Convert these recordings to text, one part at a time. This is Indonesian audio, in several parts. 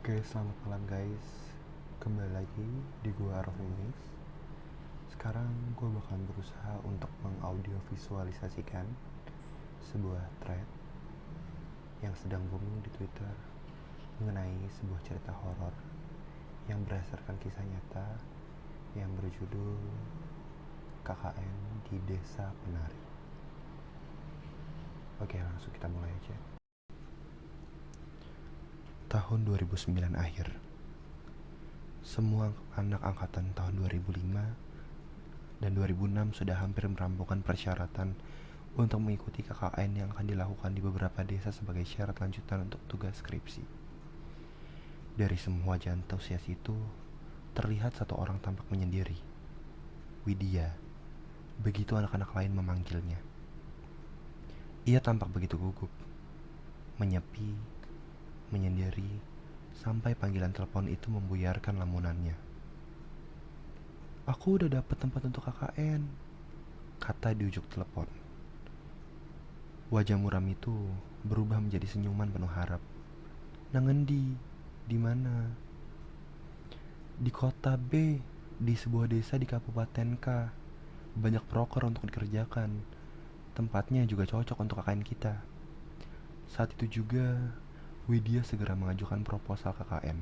Oke, selamat malam guys. Kembali lagi di gua Arif Inggris. Sekarang gue bakal berusaha untuk mengaudio visualisasikan sebuah thread yang sedang booming di Twitter mengenai sebuah cerita horor yang berdasarkan kisah nyata yang berjudul KKN di Desa Penari. Oke, langsung kita mulai aja. Tahun 2009 akhir. Semua anak angkatan tahun 2005 dan 2006 sudah hampir merampungkan persyaratan untuk mengikuti KKN yang akan dilakukan di beberapa desa sebagai syarat lanjutan untuk tugas skripsi. Dari semua wajah antusias itu, terlihat satu orang tampak menyendiri. Widya, begitu anak-anak lain memanggilnya. Ia tampak begitu gugup, menyepi, menyendiri, sampai panggilan telepon itu membuyarkan lamunannya. "Aku udah dapet tempat untuk KKN," kata di ujung telepon. Wajah muram itu berubah menjadi senyuman penuh harap. "Nang endi? Di mana?" "Di kota B, di sebuah desa di Kabupaten K. Banyak proker untuk dikerjakan. Tempatnya juga cocok untuk KKN kita." Saat itu juga, Widya segera mengajukan proposal KKN.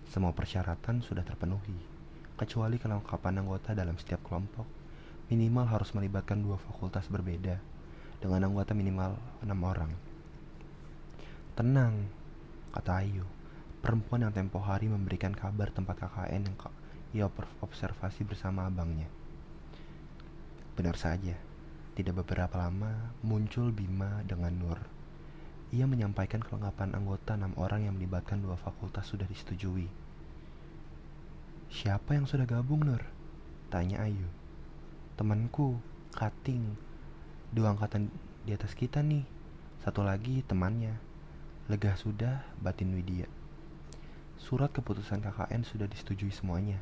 Semua persyaratan sudah terpenuhi, kecuali kelengkapan anggota dalam setiap kelompok. Minimal harus melibatkan 2 fakultas berbeda, dengan anggota minimal 6 orang. "Tenang," kata Ayu, perempuan yang tempo hari memberikan kabar tempat KKN yang ia observasi bersama abangnya. Benar saja, tidak beberapa lama muncul Bima dengan Nur. Ia menyampaikan kelengkapan anggota 6 orang yang melibatkan 2 fakultas sudah disetujui. "Siapa yang sudah gabung, Nur?" tanya Ayu. "Temanku, Kating. 2 angkatan di atas kita nih. Satu lagi temannya." Lega sudah batin Widya. Surat keputusan KKN sudah disetujui semuanya.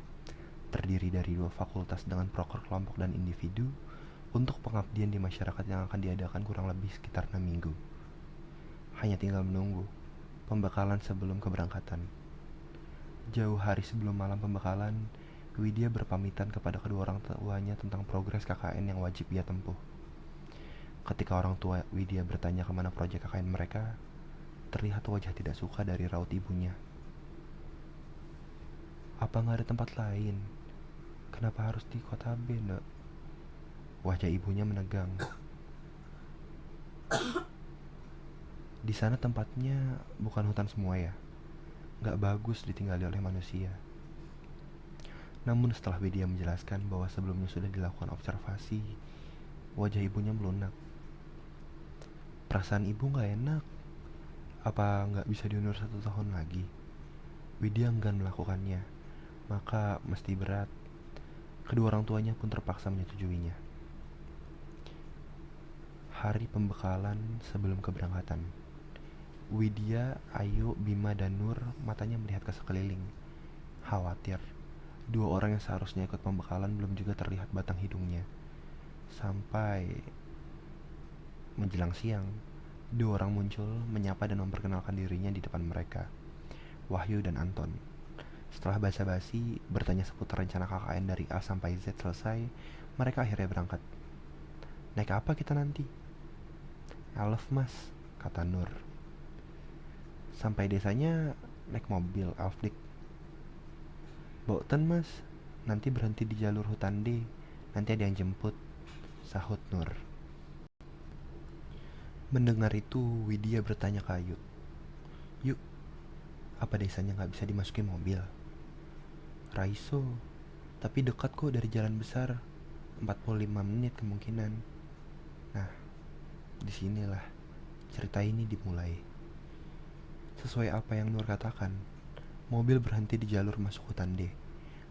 Terdiri dari 2 fakultas dengan proker kelompok dan individu untuk pengabdian di masyarakat yang akan diadakan kurang lebih sekitar 6 minggu. Hanya tinggal menunggu pembekalan sebelum keberangkatan. Jauh hari sebelum malam pembekalan, Widya berpamitan kepada kedua orang tuanya tentang progres KKN yang wajib ia tempuh. Ketika orang tua Widya bertanya kemana proyek KKN mereka, terlihat wajah tidak suka dari raut ibunya. "Apa nggak ada tempat lain? Kenapa harus di kota B, Nak?" Wajah ibunya menegang. "Di sana tempatnya bukan hutan semua ya? Nggak bagus ditinggali oleh manusia." Namun setelah Widya menjelaskan bahwa sebelumnya sudah dilakukan observasi, wajah ibunya melunak. "Perasaan ibu nggak enak. Apa nggak bisa diundur 1 tahun lagi?" Widya enggan melakukannya, maka mesti berat. Kedua orang tuanya pun terpaksa menyetujuinya. Hari pembekalan sebelum keberangkatan. Widya, Ayu, Bima, dan Nur matanya melihat ke sekeliling. Khawatir. 2 orang yang seharusnya ikut pembekalan belum juga terlihat batang hidungnya. Sampai menjelang siang, 2 orang muncul menyapa dan memperkenalkan dirinya di depan mereka. Wahyu dan Anton. Setelah basa-basi bertanya seputar rencana KKN dari A sampai Z selesai, mereka akhirnya berangkat. "Naik apa kita nanti?" "Elf, Mas," kata Nur. "Sampai desanya naik mobil Elfdik." "Bawa Mas, nanti berhenti di jalur hutan D, nanti ada yang jemput," sahut Nur. Mendengar itu, Widya bertanya ke Ayu. "Yuk, apa desanya nggak bisa dimasukin mobil?" "Raiso, tapi dekat kok dari jalan besar, 45 menit kemungkinan." Nah, disinilah cerita ini dimulai. Sesuai apa yang Nur katakan, mobil berhenti di jalur masuk hutan D,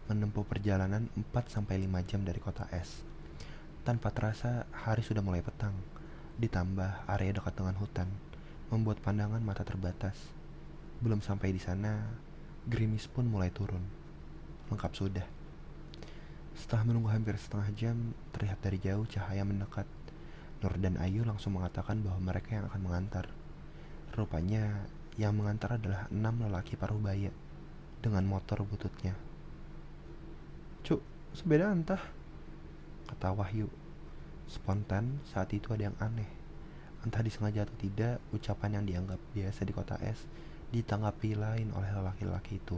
menempuh perjalanan 4-5 jam dari kota S. Tanpa terasa, hari sudah mulai petang. Ditambah area dekat dengan hutan, membuat pandangan mata terbatas. Belum sampai di sana, gerimis pun mulai turun. Lengkap sudah. Setelah menunggu hampir setengah jam, terlihat dari jauh cahaya mendekat. Nur dan Ayu langsung mengatakan bahwa mereka yang akan mengantar. Rupanya, Yang mengantar adalah 6 lelaki paruh baya dengan motor bututnya. "Cuk, sepeda entah," kata Wahyu. Spontan saat itu ada yang aneh. Entah disengaja atau tidak, ucapan yang dianggap biasa di kota es ditanggapi lain oleh lelaki-lelaki itu.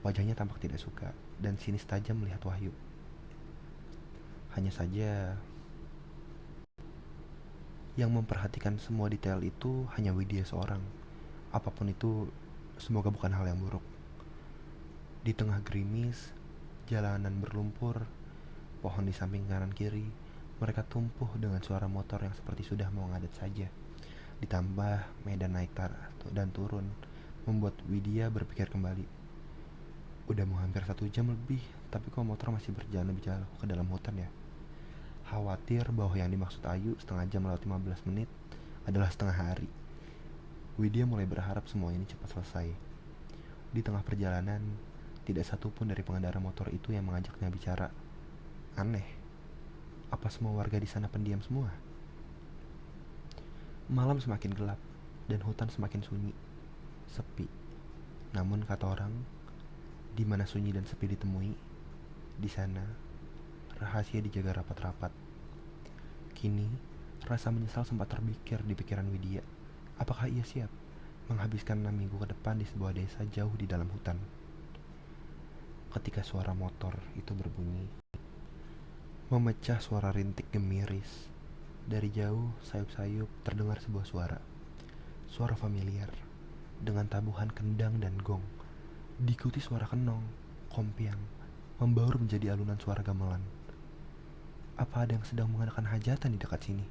Wajahnya tampak tidak suka dan sinis tajam melihat Wahyu. Hanya saja yang memperhatikan semua detail itu hanya Widya seorang. Apapun itu, semoga bukan hal yang buruk. Di tengah gerimis, jalanan berlumpur, pohon di samping kanan kiri, mereka tumpuh dengan suara motor yang seperti sudah mau ngadat saja. Ditambah medan naik dan turun, membuat Widya berpikir kembali. Udah mau hampir 1 jam lebih, tapi kok motor masih berjalan lebih jauh ke dalam hutan ya? Khawatir bahwa yang dimaksud Ayu setengah jam lewat 15 menit adalah setengah hari. Widya mulai berharap semua ini cepat selesai. Di tengah perjalanan, tidak satu pun dari pengendara motor itu yang mengajaknya bicara. Aneh, apa semua warga di sana pendiam semua? Malam semakin gelap dan hutan semakin sunyi, sepi. Namun kata orang, di mana sunyi dan sepi ditemui, di sana rahasia dijaga rapat-rapat. Kini, rasa menyesal sempat terpikir di pikiran Widya. Apakah ia siap menghabiskan 6 minggu ke depan di sebuah desa jauh di dalam hutan? Ketika suara motor itu berbunyi, memecah suara rintik gemiris. Dari jauh, sayup-sayup terdengar sebuah suara. Suara familiar, dengan tabuhan kendang dan gong. Diikuti suara kenong, kompiang, membaur menjadi alunan suara gamelan. Apa ada yang sedang mengadakan hajatan di dekat sini?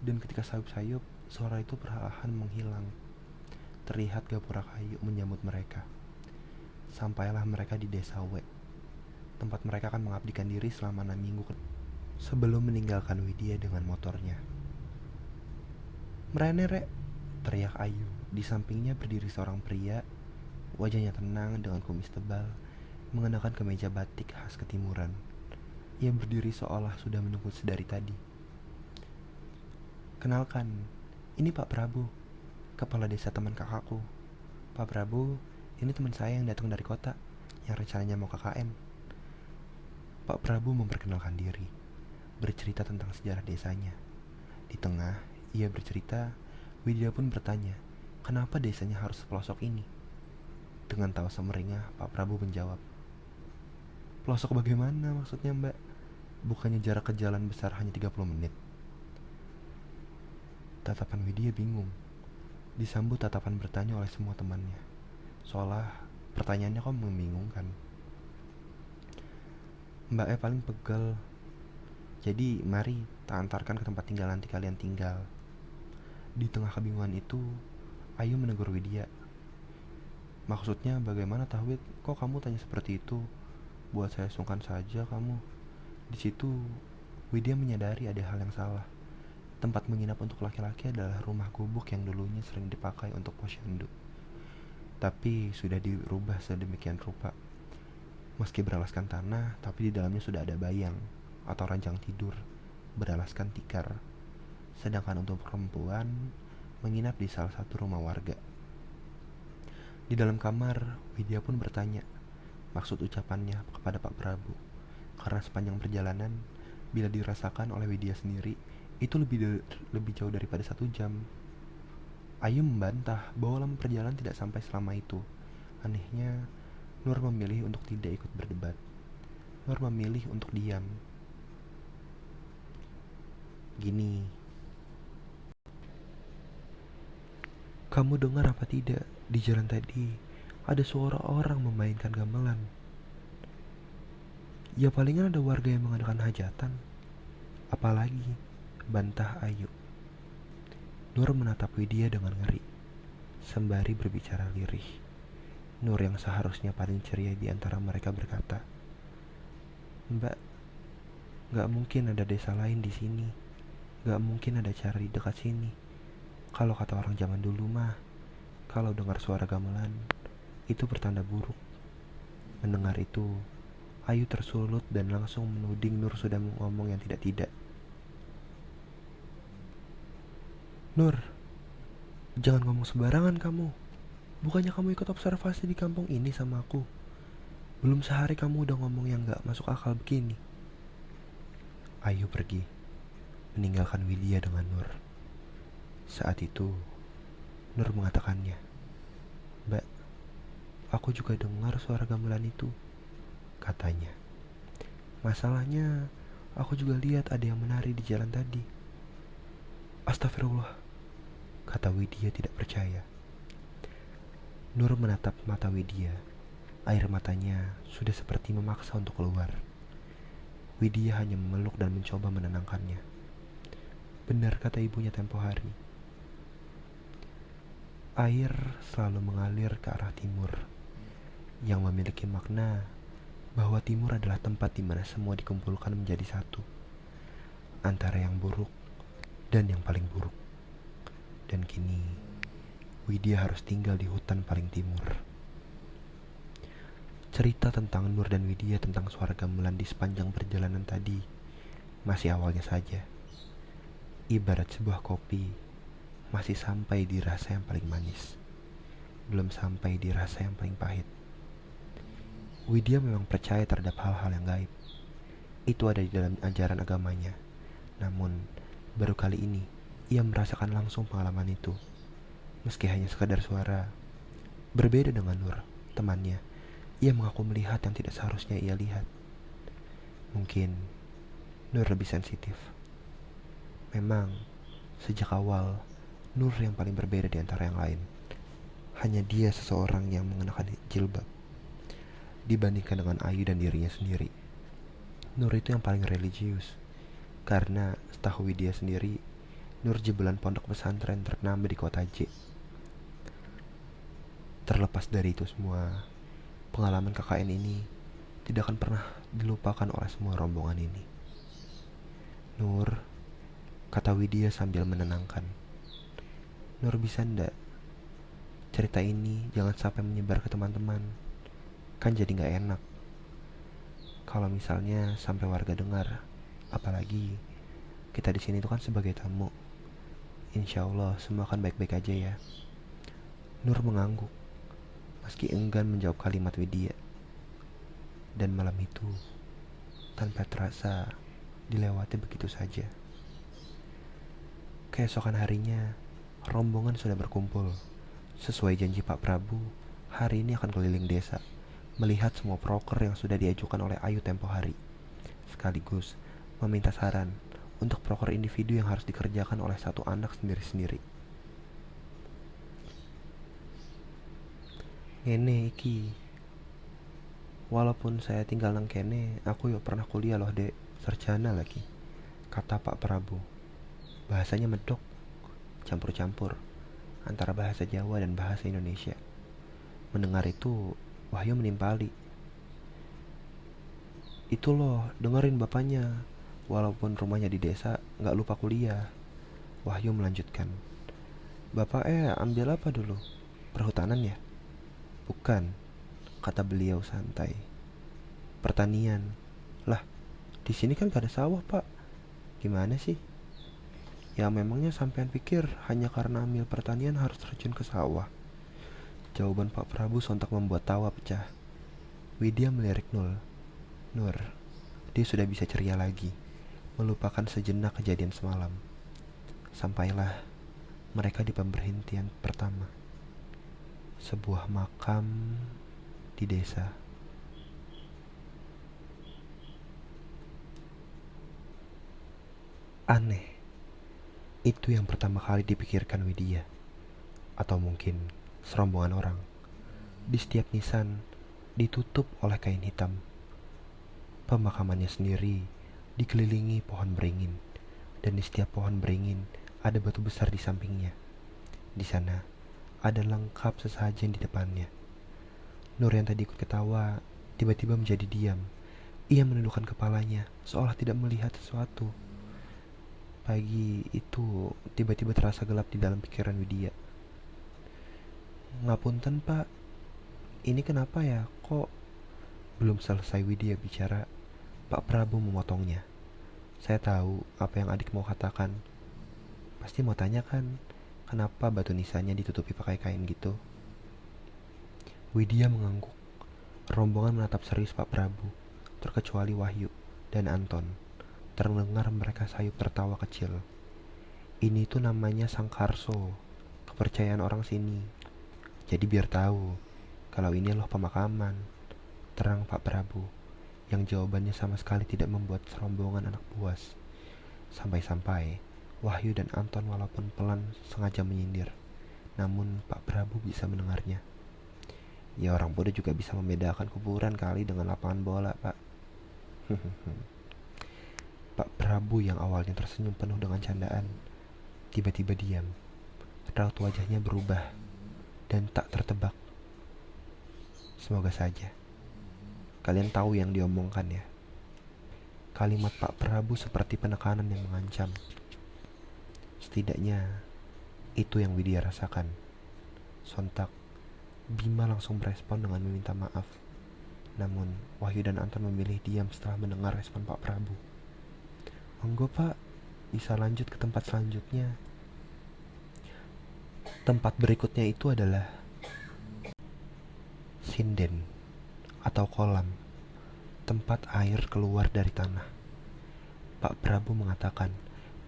Dan ketika sayup-sayup, suara itu perlahan menghilang. Terlihat gapura kayu menyambut mereka. Sampailah mereka di desa W, tempat mereka akan mengabdikan diri selama 6 minggu sebelum meninggalkan Widya dengan motornya. "Mrene rek," teriak Ayu. Di sampingnya berdiri seorang pria, wajahnya tenang dengan kumis tebal, mengenakan kemeja batik khas ketimuran. Ia berdiri seolah sudah menunggu sedari tadi. "Kenalkan, ini Pak Prabu, kepala desa teman kakakku. Pak Prabu, ini teman saya yang datang dari kota, yang rencananya mau KKN." Pak Prabu memperkenalkan diri, bercerita tentang sejarah desanya. Di tengah, ia bercerita, Widya pun bertanya, kenapa desanya harus sepelosok ini? Dengan tawa semeringah, Pak Prabu menjawab, "Pelosok bagaimana maksudnya, Mbak? Bukannya jarak ke jalan besar hanya 30 menit?" Tatapan Widya bingung, disambut tatapan bertanya oleh semua temannya. Seolah pertanyaannya kok membingungkan. "Mbaknya paling pegel. Jadi mari tak antarkan ke tempat tinggal nanti kalian tinggal." Di tengah kebingungan itu, Ayu menegur Widya. "Maksudnya bagaimana Tahwid? Kok kamu tanya seperti itu? Buat saya sungkan saja kamu." Di situ, Widya menyadari ada hal yang salah. Tempat menginap untuk laki-laki adalah rumah gubuk yang dulunya sering dipakai untuk posyandu. Tapi sudah dirubah sedemikian rupa. Meski beralaskan tanah, tapi di dalamnya sudah ada bayang atau ranjang tidur beralaskan tikar. Sedangkan untuk perempuan menginap di salah satu rumah warga. Di dalam kamar, Widya pun bertanya maksud ucapannya kepada Pak Prabu. Karena sepanjang perjalanan, bila dirasakan oleh Widya sendiri, itu lebih jauh daripada 1 jam. Ayu membantah bahwa dalam perjalanan tidak sampai selama itu. Anehnya, Nur memilih untuk tidak ikut berdebat. Nur memilih untuk diam. "Gini, kamu dengar apa tidak? Di jalan tadi ada suara orang memainkan gamelan." "Ya palingan ada warga yang mengadakan hajatan. Apalagi," bantah Ayu. Nur menatap Widya dengan ngeri, sembari berbicara lirih. Nur yang seharusnya paling ceria di antara mereka berkata, "Mbak, gak mungkin ada desa lain di sini. Gak mungkin ada cara di dekat sini. Kalau kata orang zaman dulu mah, kalau dengar suara gamelan, itu pertanda buruk." Mendengar itu, Ayu tersulut dan langsung menuding Nur sudah ngomong yang tidak-tidak. "Nur, Jangan ngomong sembarangan kamu. Bukannya kamu ikut observasi di kampung ini sama aku? Belum sehari kamu udah ngomong yang gak masuk akal begini. Ayu pergi, meninggalkan Widya dengan Nur. Saat itu, Nur mengatakannya, "Mbak, aku juga dengar suara gamelan itu," katanya. "Masalahnya, aku juga lihat ada yang menari di jalan tadi." "Astagfirullah," kata Widya tidak percaya. Nur menatap mata Widya. Air matanya sudah seperti memaksa untuk keluar. Widya hanya memeluk dan mencoba menenangkannya. Benar kata ibunya tempo hari. Air selalu mengalir ke arah timur, yang memiliki makna bahwa timur adalah tempat di mana semua dikumpulkan menjadi satu, antara yang buruk dan yang paling buruk. Dan kini, Widya harus tinggal di hutan paling timur. Cerita tentang Nur dan Widya tentang suara gamelan di sepanjang perjalanan tadi masih awalnya saja. Ibarat sebuah kopi, masih sampai di rasa yang paling manis, belum sampai di rasa yang paling pahit. Widya memang percaya terhadap hal-hal yang gaib. Itu ada di dalam ajaran agamanya. Namun, baru kali ini ia merasakan langsung pengalaman itu. Meski hanya sekadar suara. Berbeda dengan Nur, temannya. Ia mengaku melihat yang tidak seharusnya ia lihat. Mungkin Nur lebih sensitif. Memang, sejak awal, Nur yang paling berbeda di antara yang lain. Hanya dia seseorang yang mengenakan jilbab dibandingkan dengan Ayu dan dirinya sendiri. Nur itu yang paling religius. Karena setahu Widya sendiri, Nur jebolan pondok pesantren ternama di kota J. Terlepas dari itu semua, pengalaman KKN ini tidak akan pernah dilupakan oleh semua rombongan ini. "Nur," kata Widya sambil menenangkan. "Nur, bisa ndak cerita ini jangan sampai menyebar ke teman-teman. Kan jadi gak enak kalau misalnya sampai warga dengar. Apalagi kita di sini tuh kan sebagai tamu. Insya Allah semua akan baik-baik aja ya." Nur mengangguk, meski enggan menjawab kalimat Widya. Dan malam itu, tanpa terasa, dilewati begitu saja. Keesokan harinya, rombongan sudah berkumpul. Sesuai janji Pak Prabu, hari ini akan keliling desa, melihat semua proker yang sudah diajukan oleh Ayu tempo hari. Sekaligus meminta saran untuk proker individu yang harus dikerjakan oleh satu anak sendiri-sendiri. "Ngene iki, walaupun saya tinggal nang kene, aku yo pernah kuliah loh dek, sarjana lagi," kata Pak Prabu. Bahasanya medok, campur-campur antara bahasa Jawa dan bahasa Indonesia. Mendengar itu, Wahyu menimpali. "Itu loh, dengerin bapaknya. Walaupun rumahnya di desa, gak lupa kuliah," Wahyu melanjutkan. "Bapak ambil apa dulu? Perhutanan ya?" "Bukan," kata beliau santai. "Pertanian." "Lah, di sini kan gak ada sawah pak. Gimana sih?" "Ya memangnya sampean pikir hanya karena ambil pertanian harus terjun ke sawah?" Jawaban Pak Prabu sontak membuat tawa pecah. Widya melirik Nur. Dia sudah bisa ceria lagi, melupakan sejenak kejadian semalam. Sampailah mereka di pemberhentian pertama, sebuah makam di desa. Aneh, itu yang pertama kali dipikirkan Widya. Atau mungkin serombongan orang. Di setiap nisan ditutup oleh kain hitam. Pemakamannya sendiri dikelilingi pohon beringin, dan di setiap pohon beringin ada batu besar di sampingnya. Di sana ada lengkap sesajen di depannya. Nur yang tadi ikut ketawa tiba-tiba menjadi diam. Ia menundukkan kepalanya seolah tidak melihat sesuatu. Pagi itu tiba-tiba terasa gelap di dalam pikiran Widya. "Ngapunten pak, ini kenapa ya? Kok..." Belum selesai Widya bicara, Pak Prabu memotongnya. "Saya tahu apa yang adik mau katakan. Pasti mau tanya kan, Kenapa batu nisannya ditutupi pakai kain gitu? Widya mengangguk. Rombongan menatap serius Pak Prabu, terkecuali Wahyu dan Anton. Terdengar mereka sayup tertawa kecil. Ini tuh namanya sangkarso, kepercayaan orang sini. Jadi biar tahu, kalau ini loh pemakaman. Terang Pak Prabu, yang jawabannya sama sekali tidak membuat serombongan anak puas. Sampai-sampai Wahyu dan Anton walaupun pelan sengaja menyindir. Namun Pak Prabu bisa mendengarnya. Ya orang bodoh juga bisa membedakan kuburan kali dengan lapangan bola, Pak. Pak Prabu yang awalnya tersenyum penuh dengan candaan, tiba-tiba diam. Raut wajahnya berubah dan tak tertebak. Semoga saja. Kalian tahu yang diomongkan ya. Kalimat Pak Prabu seperti penekanan yang mengancam. Setidaknya itu yang Widya rasakan. Sontak, Bima langsung merespon dengan meminta maaf. Namun Wahyu dan Anton memilih diam setelah mendengar respon Pak Prabu. Monggo Pak, bisa lanjut ke tempat selanjutnya. Tempat berikutnya itu adalah sinden atau kolam, tempat air keluar dari tanah. Pak Prabu mengatakan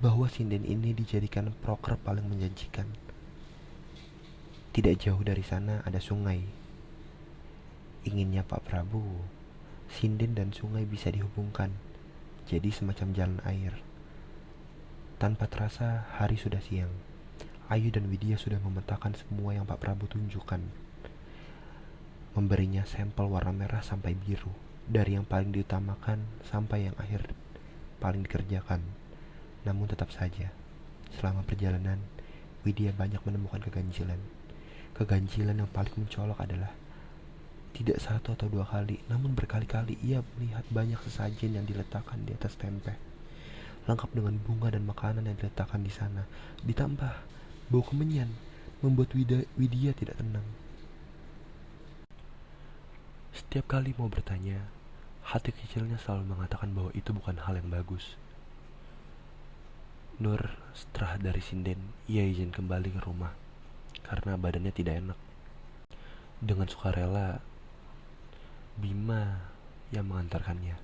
bahwa sinden ini dijadikan proker paling menjanjikan. Tidak jauh dari sana ada sungai. Inginnya Pak Prabu, sinden dan sungai bisa dihubungkan, jadi semacam jalan air. Tanpa terasa hari sudah siang. Ayu dan Widya sudah memetakan semua yang Pak Prabu tunjukkan. Memberinya sampel warna merah sampai biru, dari yang paling diutamakan sampai yang akhir paling dikerjakan. Namun tetap saja, selama perjalanan, Widya banyak menemukan keganjilan. Keganjilan yang paling mencolok adalah tidak satu atau dua kali, namun berkali-kali ia melihat banyak sesajen yang diletakkan di atas tempe, lengkap dengan bunga dan makanan yang diletakkan di sana. Ditambah bau kemenyan membuat Widya tidak tenang. Setiap kali mau bertanya, hati kecilnya selalu mengatakan bahwa itu bukan hal yang bagus. Nur setelah dari sinden, ia izin kembali ke rumah karena badannya tidak enak. Dengan sukarela, Bima yang mengantarkannya.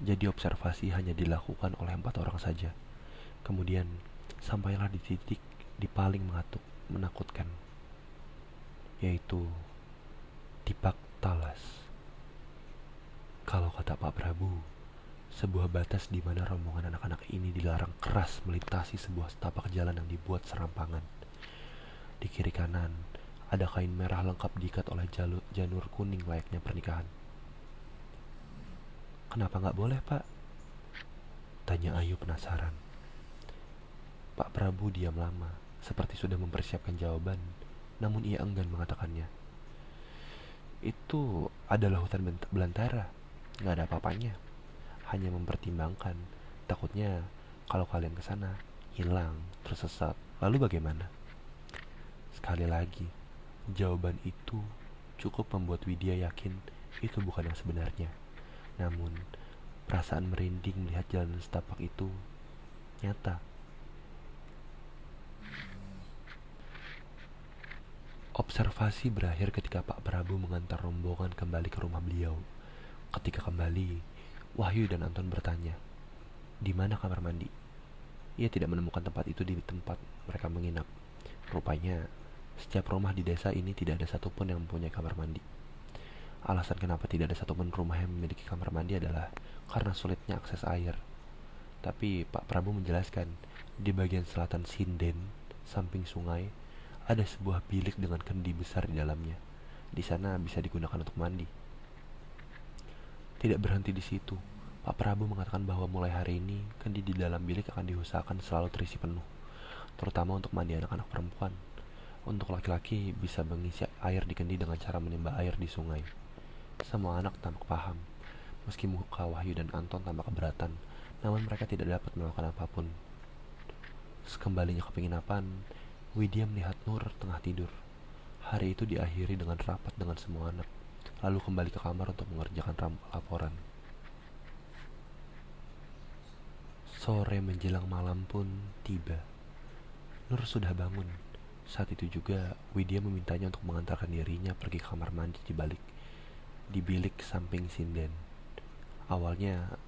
Jadi observasi hanya dilakukan oleh 4 orang saja. Kemudian sampailah di titik di paling menakutkan, yaitu Tipak Talas. Kalau kata Pak Prabu, sebuah batas di mana rombongan anak-anak ini dilarang keras melintasi sebuah setapak jalan yang dibuat serampangan. Di kiri kanan ada kain merah lengkap diikat oleh janur kuning layaknya pernikahan. Kenapa nggak boleh, Pak? Tanya Ayu penasaran. Pak Prabu diam lama, seperti sudah mempersiapkan jawaban, namun ia enggan mengatakannya. Itu adalah hutan belantara, nggak ada apa-apanya. Hanya mempertimbangkan, takutnya kalau kalian kesana hilang, tersesat, lalu bagaimana? Sekali lagi, jawaban itu cukup membuat Widya yakin itu bukan yang sebenarnya. Namun, perasaan merinding melihat jalan setapak itu nyata. Observasi berakhir ketika Pak Prabu mengantar rombongan kembali ke rumah beliau. Ketika kembali, Wahyu dan Anton bertanya, di mana kamar mandi? Ia tidak menemukan tempat itu di tempat mereka menginap. Rupanya, setiap rumah di desa ini tidak ada satupun yang mempunyai kamar mandi. Alasan kenapa tidak ada satupun rumah yang memiliki kamar mandi adalah karena sulitnya akses air. Tapi Pak Prabu menjelaskan, di bagian selatan sinden, samping sungai, ada sebuah bilik dengan kendi besar di dalamnya. Di sana bisa digunakan untuk mandi. Tidak berhenti di situ, Pak Prabu mengatakan bahwa mulai hari ini, kendi di dalam bilik akan diusahakan selalu terisi penuh, terutama untuk mandi anak-anak perempuan. Untuk laki-laki bisa mengisi air di kendi dengan cara menimba air di sungai. Semua anak tampak paham, meski muka Wahyu dan Anton tampak keberatan, namun mereka tidak dapat melakukan apapun. Sekembalinya ke penginapan, Widya melihat Nur tengah tidur. Hari itu diakhiri dengan rapat dengan semua anak, lalu kembali ke kamar untuk mengerjakan laporan. Sore menjelang malam pun tiba. Nur sudah bangun, Saat itu juga Widya memintanya untuk mengantarkan dirinya pergi ke kamar mandi di bilik samping sinden. Awalnya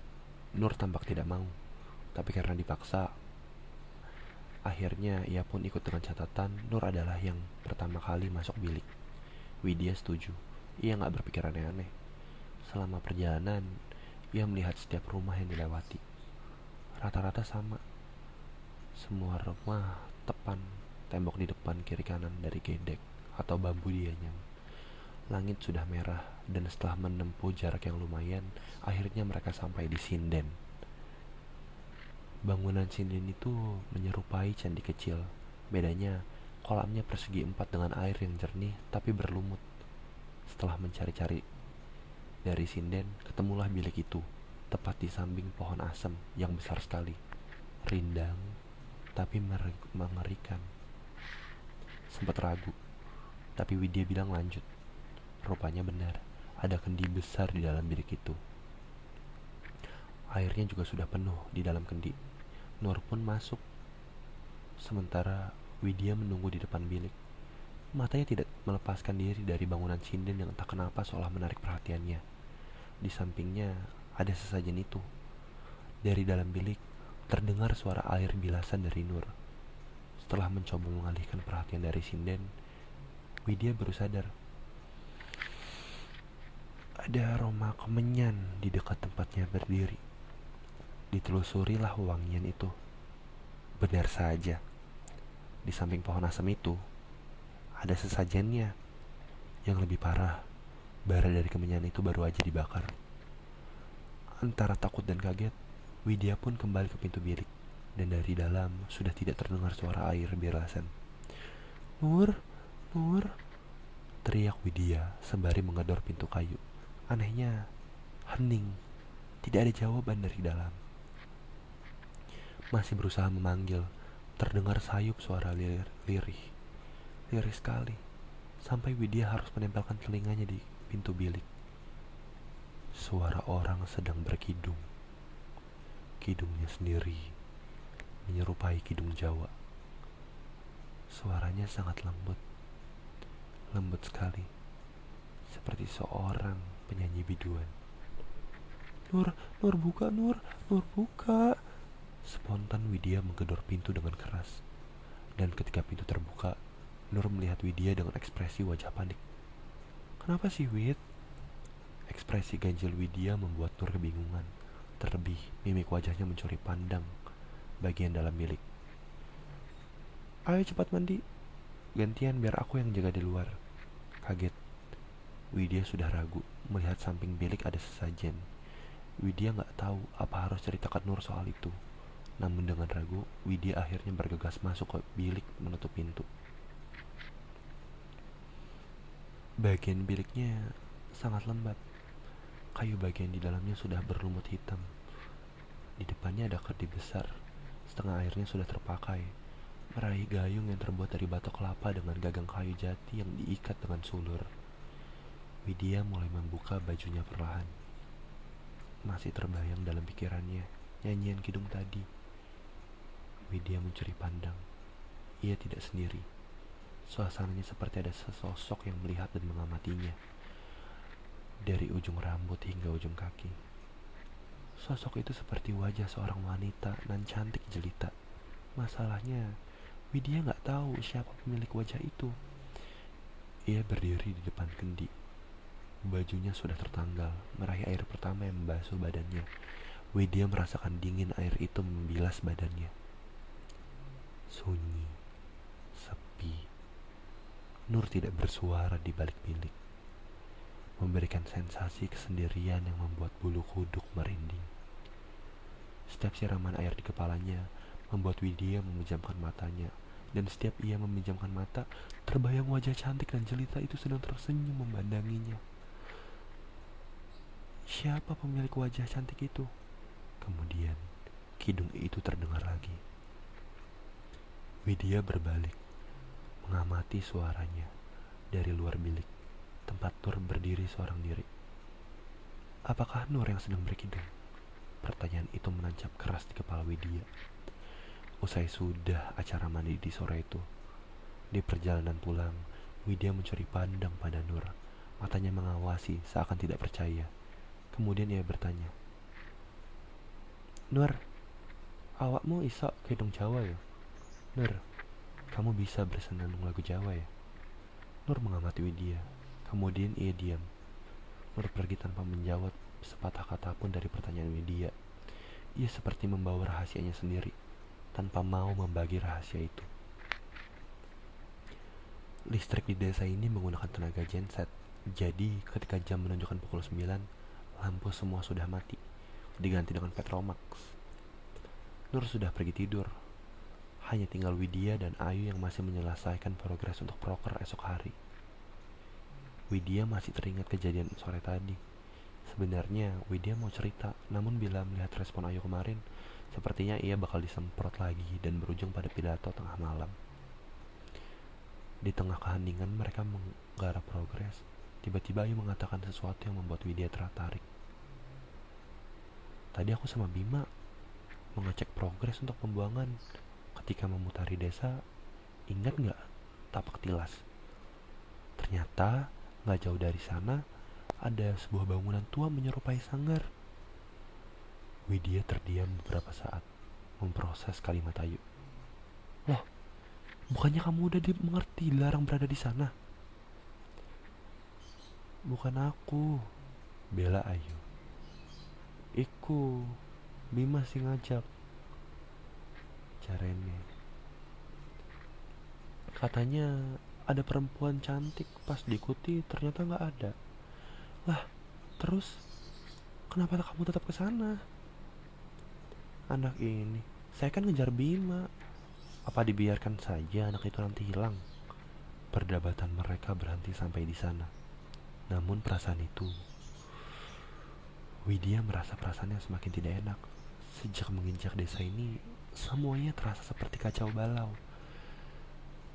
Nur tampak tidak mau, tapi karena dipaksa, akhirnya ia pun ikut dengan catatan Nur adalah yang pertama kali masuk bilik. Widya setuju. Ia gak berpikir aneh-aneh. Selama perjalanan, ia melihat setiap rumah yang dilewati. Rata-rata sama. Semua rumah tepan tembok di depan kiri kanan dari gedek atau bambu dianyam. Langit sudah merah dan setelah menempuh jarak yang lumayan, akhirnya mereka sampai di sinden. Bangunan sinden itu menyerupai candi kecil. Bedanya, kolamnya persegi 4 dengan air yang jernih tapi berlumut. Setelah mencari-cari dari sinden, ketemulah bilik itu, tepat di samping pohon asem yang besar sekali. Rindang, tapi mengerikan. Sempat ragu, tapi Widya bilang lanjut. Rupanya benar, ada kendi besar di dalam bilik itu. Airnya juga sudah penuh di dalam kendi. Nur pun masuk. Sementara Widya menunggu di depan bilik. Matanya tidak melepaskan diri dari bangunan sinden yang entah kenapa seolah menarik perhatiannya. Di sampingnya ada sesajen itu. Dari dalam bilik terdengar suara air bilasan dari Nur. Setelah mencoba mengalihkan perhatian dari sinden, Widya baru sadar ada aroma kemenyan di dekat tempatnya berdiri. Ditelusurilah wangian itu. Benar saja, di samping pohon asam itu ada sesajennya. Yang lebih parah, bara dari kemenyan itu baru aja dibakar. Antara takut dan kaget, Widya pun kembali ke pintu bilik. Dan dari dalam sudah tidak terdengar suara air bilasan. Nur, Nur, teriak Widya sembari menggedor pintu kayu. Anehnya, hening. Tidak ada jawaban dari dalam. Masih berusaha memanggil, terdengar sayup suara lirih. Lirih sekali, sampai Widya harus menempelkan telinganya di pintu bilik. Suara orang sedang berkidung. Kidungnya sendiri menyerupai kidung Jawa. Suaranya sangat lembut. Lembut sekali, seperti seorang penyanyi biduan. Nur, Nur buka, Nur buka. Spontan Widya menggedor pintu dengan keras. Dan ketika pintu terbuka, Nur melihat Widya dengan ekspresi wajah panik. Kenapa sih, Wid? Ekspresi ganjil Widya membuat Nur kebingungan. Terlebih, mimik wajahnya mencuri pandang bagian dalam bilik. Ayo cepat mandi. Gantian biar aku yang jaga di luar. Kaget. Widya sudah ragu melihat samping bilik ada sesajen. Widya gak tahu apa harus ceritakan Nur soal itu. Namun dengan ragu, Widya akhirnya bergegas masuk ke bilik menutup pintu. Bagian biliknya sangat lembab. Kayu bagian di dalamnya sudah berlumut hitam. Di depannya ada kendi besar. Setengah airnya sudah terpakai. Meraih gayung yang terbuat dari batok kelapa dengan gagang kayu jati yang diikat dengan sulur. Widya mulai membuka bajunya perlahan. Masih terbayang dalam pikirannya nyanyian kidung tadi. Widya mencuri pandang. Ia tidak sendiri. Suasananya seperti ada sesosok yang melihat dan mengamatinya. Dari ujung rambut hingga ujung kaki. Sosok itu seperti wajah seorang wanita nan cantik jelita. Masalahnya, Widya gak tahu siapa pemilik wajah itu. Ia berdiri di depan kendi. Bajunya sudah tertanggal, meraih air pertama yang membasuh badannya. Widya merasakan dingin air itu membilas badannya. Sunyi, sepi. Nur tidak bersuara di balik bilik, memberikan sensasi kesendirian yang membuat bulu kuduk merinding. Setiap siraman air di kepalanya membuat Widya memejamkan matanya, dan setiap ia memejamkan mata, terbayang wajah cantik dan jelita itu sedang tersenyum memandanginya. Siapa pemilik wajah cantik itu? Kemudian, kidung itu terdengar lagi. Widya berbalik, mengamati suaranya dari luar bilik, tempat Nur berdiri seorang diri. Apakah Nur yang sedang berkidung? Pertanyaan itu menancap keras di kepala Widya. Usai sudah acara mandi di sore itu, Di perjalanan pulang, Widya mencuri pandang pada Nur. Matanya mengawasi seakan tidak percaya. Kemudian ia bertanya, Nur, awakmu iso gedung Jawa ya? Nur, kamu bisa bersenandung lagu Jawa ya? Nur mengamati Widya. Kemudian ia diam. Nur pergi tanpa menjawab sepatah kata pun dari pertanyaan Widya. Ia seperti membawa rahasianya sendiri, tanpa mau membagi rahasia itu. Listrik di desa ini menggunakan tenaga genset. Jadi ketika jam menunjukkan pukul 9, lampu semua sudah mati, diganti dengan Petromax. Nur sudah pergi tidur. Hanya tinggal Widya dan Ayu yang masih menyelesaikan progres untuk proker esok hari. Widya masih teringat kejadian sore tadi. Sebenarnya Widya mau cerita, namun bila melihat respon Ayu kemarin, sepertinya ia bakal disemprot lagi dan berujung pada pidato tengah malam. Di tengah keheningan mereka menggarap progres. Tiba-tiba Ayu mengatakan sesuatu yang membuat Widya tertarik. Tadi aku sama Bima mengecek progres untuk pembuangan. Ketika memutari desa, ingat gak tapak tilas? Ternyata gak jauh dari sana ada sebuah bangunan tua menyerupai sanggar. Widya terdiam beberapa saat, memproses kalimat Ayu. Loh, bukannya kamu udah mengerti dilarang berada di sana? Bukan aku, bela Ayu. Iku, Bima sih ngajak. Jarene. Katanya ada perempuan cantik, pas diikuti ternyata gak ada. Lah, terus kenapa kamu tetap ke sana? Anak ini, saya kan ngejar Bima. Apa dibiarkan saja anak itu nanti hilang? Perdebatan mereka berhenti sampai di sana. Namun perasaan itu, Widya merasa perasaannya semakin tidak enak. Sejak menginjak desa ini, semuanya terasa seperti kacau balau.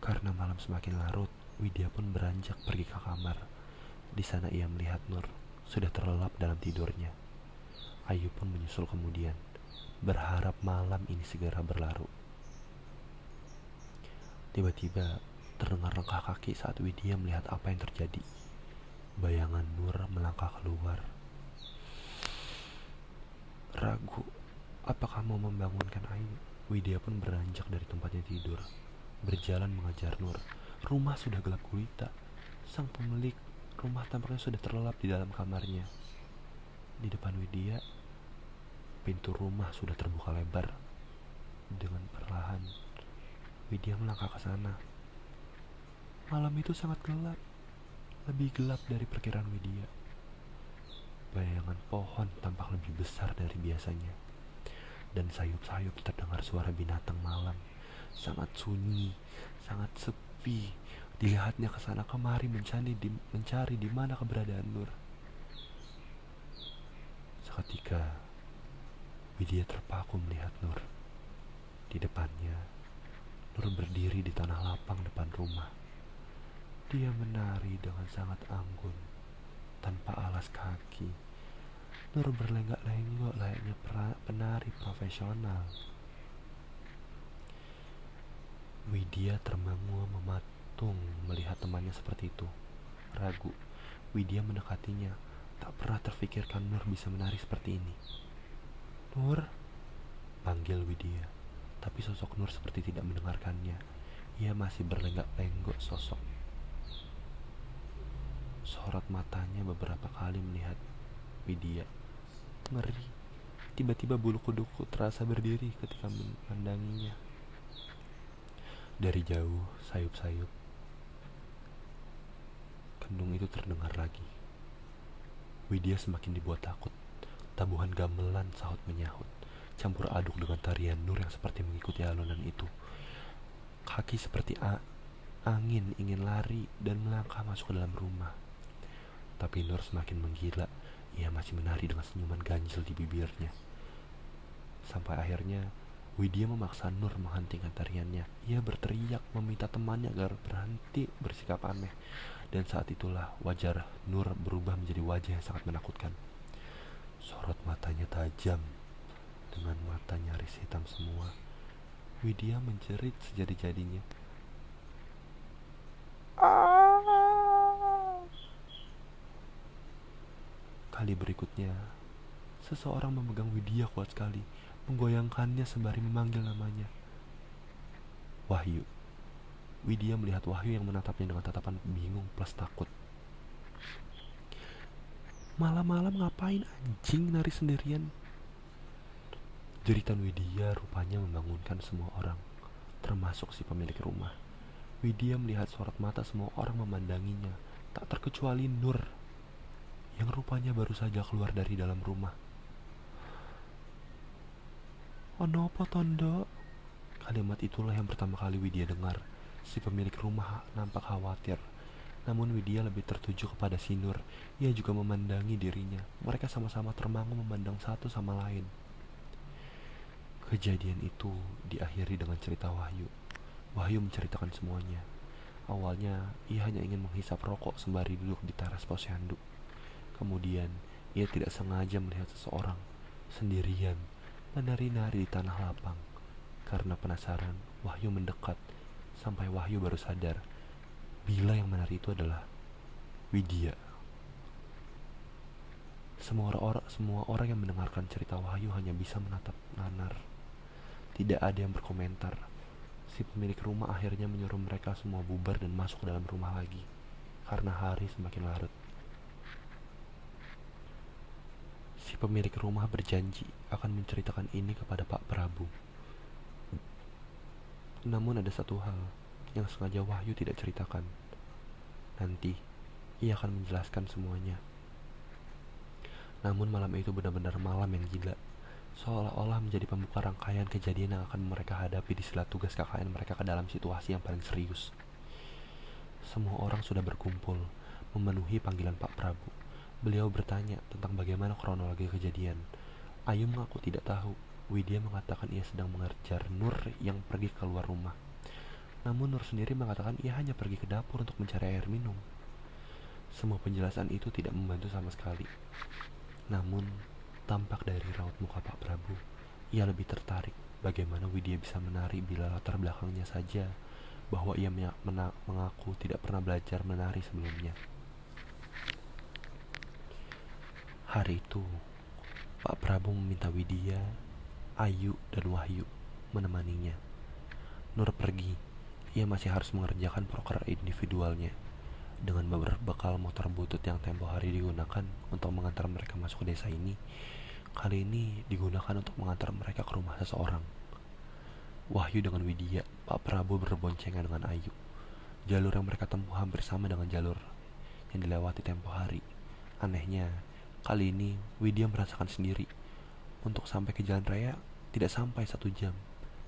Karena malam semakin larut, Widya pun beranjak pergi ke kamar. Di sana ia melihat Nur sudah terlelap dalam tidurnya. Ayu pun menyusul kemudian, berharap malam ini segera berlalu. Tiba-tiba terdengar langkah kaki saat Widya melihat apa yang terjadi. Bayangan Nur melangkah keluar. Ragu, apa kamu membangunkan Ayu? Widya pun beranjak dari tempatnya tidur, berjalan mengejar Nur. Rumah sudah gelap gulita. Sang pemilik rumah tampaknya sudah terlelap di dalam kamarnya. Di depan Widya, pintu rumah sudah terbuka lebar. Dengan perlahan, Widya melangkah ke sana. Malam itu sangat gelap, lebih gelap dari perkiraan Widya. Bayangan pohon tampak lebih besar dari biasanya, dan sayup-sayup terdengar suara binatang malam. Sangat sunyi, sangat sepi. Dilihatnya ke sana kemari mencari di mana keberadaan Nur. Seketika, Widya terpaku melihat Nur. Di depannya, Nur berdiri di tanah lapang depan rumah. Dia menari dengan sangat anggun, tanpa alas kaki. Nur berlenggak-lenggok layaknya penari profesional. Widya termangu mematung melihat temannya seperti itu. Ragu, Widya mendekatinya. Tak pernah terfikirkan Nur bisa menari seperti ini. Nur, panggil Widya. Tapi sosok Nur seperti tidak mendengarkannya. Ia masih berlenggak-lenggok sosok. Sorot matanya beberapa kali melihat Widya. Ngeri. Tiba-tiba bulu kuduku terasa berdiri ketika memandanginya. Dari jauh, sayup-sayup kendung itu terdengar lagi. Widya semakin dibuat takut. Tabuhan gamelan sahut menyahut, campur aduk dengan tarian Nur yang seperti mengikuti alunan itu. Kaki seperti angin ingin lari dan melangkah masuk ke dalam rumah. Tapi Nur semakin menggila. Ia masih menari dengan senyuman ganjil di bibirnya. Sampai akhirnya Widya memaksa Nur menghentikan tariannya. Ia berteriak meminta temannya agar berhenti bersikap aneh. Dan saat itulah wajah Nur berubah menjadi wajah yang sangat menakutkan. Sorot matanya tajam. Dengan mata nyaris hitam semua, Widya menjerit sejadi-jadinya. Kali berikutnya, seseorang memegang Widya kuat sekali, menggoyangkannya sembari memanggil namanya. Wahyu. Widya melihat Wahyu yang menatapnya dengan tatapan bingung plus takut. Malam-malam ngapain anjing nari sendirian? Jeritan Widya rupanya membangunkan semua orang, termasuk si pemilik rumah. Widya melihat sorot mata semua orang memandanginya, tak terkecuali Nur, yang rupanya baru saja keluar dari dalam rumah. Onopo tondo? Kalimat itulah yang pertama kali Widya dengar. Si pemilik rumah nampak khawatir. Namun Widya lebih tertuju kepada si Nur. Ia juga memandangi dirinya. Mereka sama-sama termangu memandang satu sama lain. Kejadian itu diakhiri dengan cerita Wahyu. Wahyu menceritakan semuanya. Awalnya, ia hanya ingin menghisap rokok sembari duduk di teras posyandu. Kemudian, ia tidak sengaja melihat seseorang sendirian menari-nari di tanah lapang. Karena penasaran, Wahyu mendekat sampai Wahyu baru sadar bila yang menari itu adalah Widya. Semua orang yang mendengarkan cerita Wahyu hanya bisa menatap nanar. Tidak ada yang berkomentar. Si pemilik rumah akhirnya menyuruh mereka semua bubar dan masuk ke dalam rumah lagi, karena hari semakin larut. Si pemilik rumah berjanji akan menceritakan ini kepada Pak Prabu. Namun ada satu hal yang sengaja Wahyu tidak ceritakan. Nanti, ia akan menjelaskan semuanya. Namun malam itu benar-benar malam yang gila. Seolah-olah menjadi pembuka rangkaian kejadian yang akan mereka hadapi di sela tugas KKN mereka ke dalam situasi yang paling serius. Semua orang sudah berkumpul, memenuhi panggilan Pak Prabu. Beliau bertanya tentang bagaimana kronologi kejadian. Ayu mengaku tidak tahu. Widya mengatakan ia sedang mengejar Nur yang pergi keluar rumah. Namun Nur sendiri mengatakan ia hanya pergi ke dapur untuk mencari air minum. Semua penjelasan itu tidak membantu sama sekali. Namun, tampak dari raut muka Pak Prabu, ia lebih tertarik bagaimana Widya bisa menari bila latar belakangnya saja bahwa ia mengaku tidak pernah belajar menari sebelumnya. Hari itu, Pak Prabu meminta Widya, Ayu, dan Wahyu menemaninya. Nur pergi, ia masih harus mengerjakan proker individualnya dengan berbekal motor butut yang tempo hari digunakan untuk mengantar mereka masuk ke desa ini. Kali ini digunakan untuk mengantar mereka ke rumah seseorang. Wahyu dengan Widya, Pak Prabu berboncengan dengan Ayu. Jalur yang mereka tempuh hampir sama dengan jalur yang dilewati tempo hari. Anehnya, kali ini Widya merasakan sendiri. Untuk sampai ke jalan raya tidak sampai 1 jam,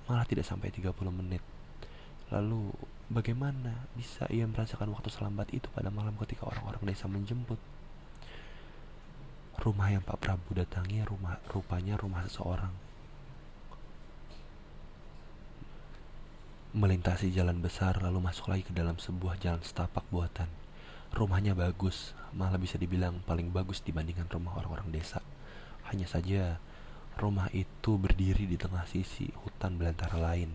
malah tidak sampai 30 menit. Lalu, bagaimana bisa ia merasakan waktu selambat itu pada malam ketika orang-orang desa menjemput? Rumah yang Pak Prabu datangi rupanya rumah seseorang. Melintasi jalan besar lalu masuk lagi ke dalam sebuah jalan setapak buatan. Rumahnya bagus, malah bisa dibilang paling bagus dibandingkan rumah orang-orang desa. Hanya saja, rumah itu berdiri di tengah sisi hutan belantara lain.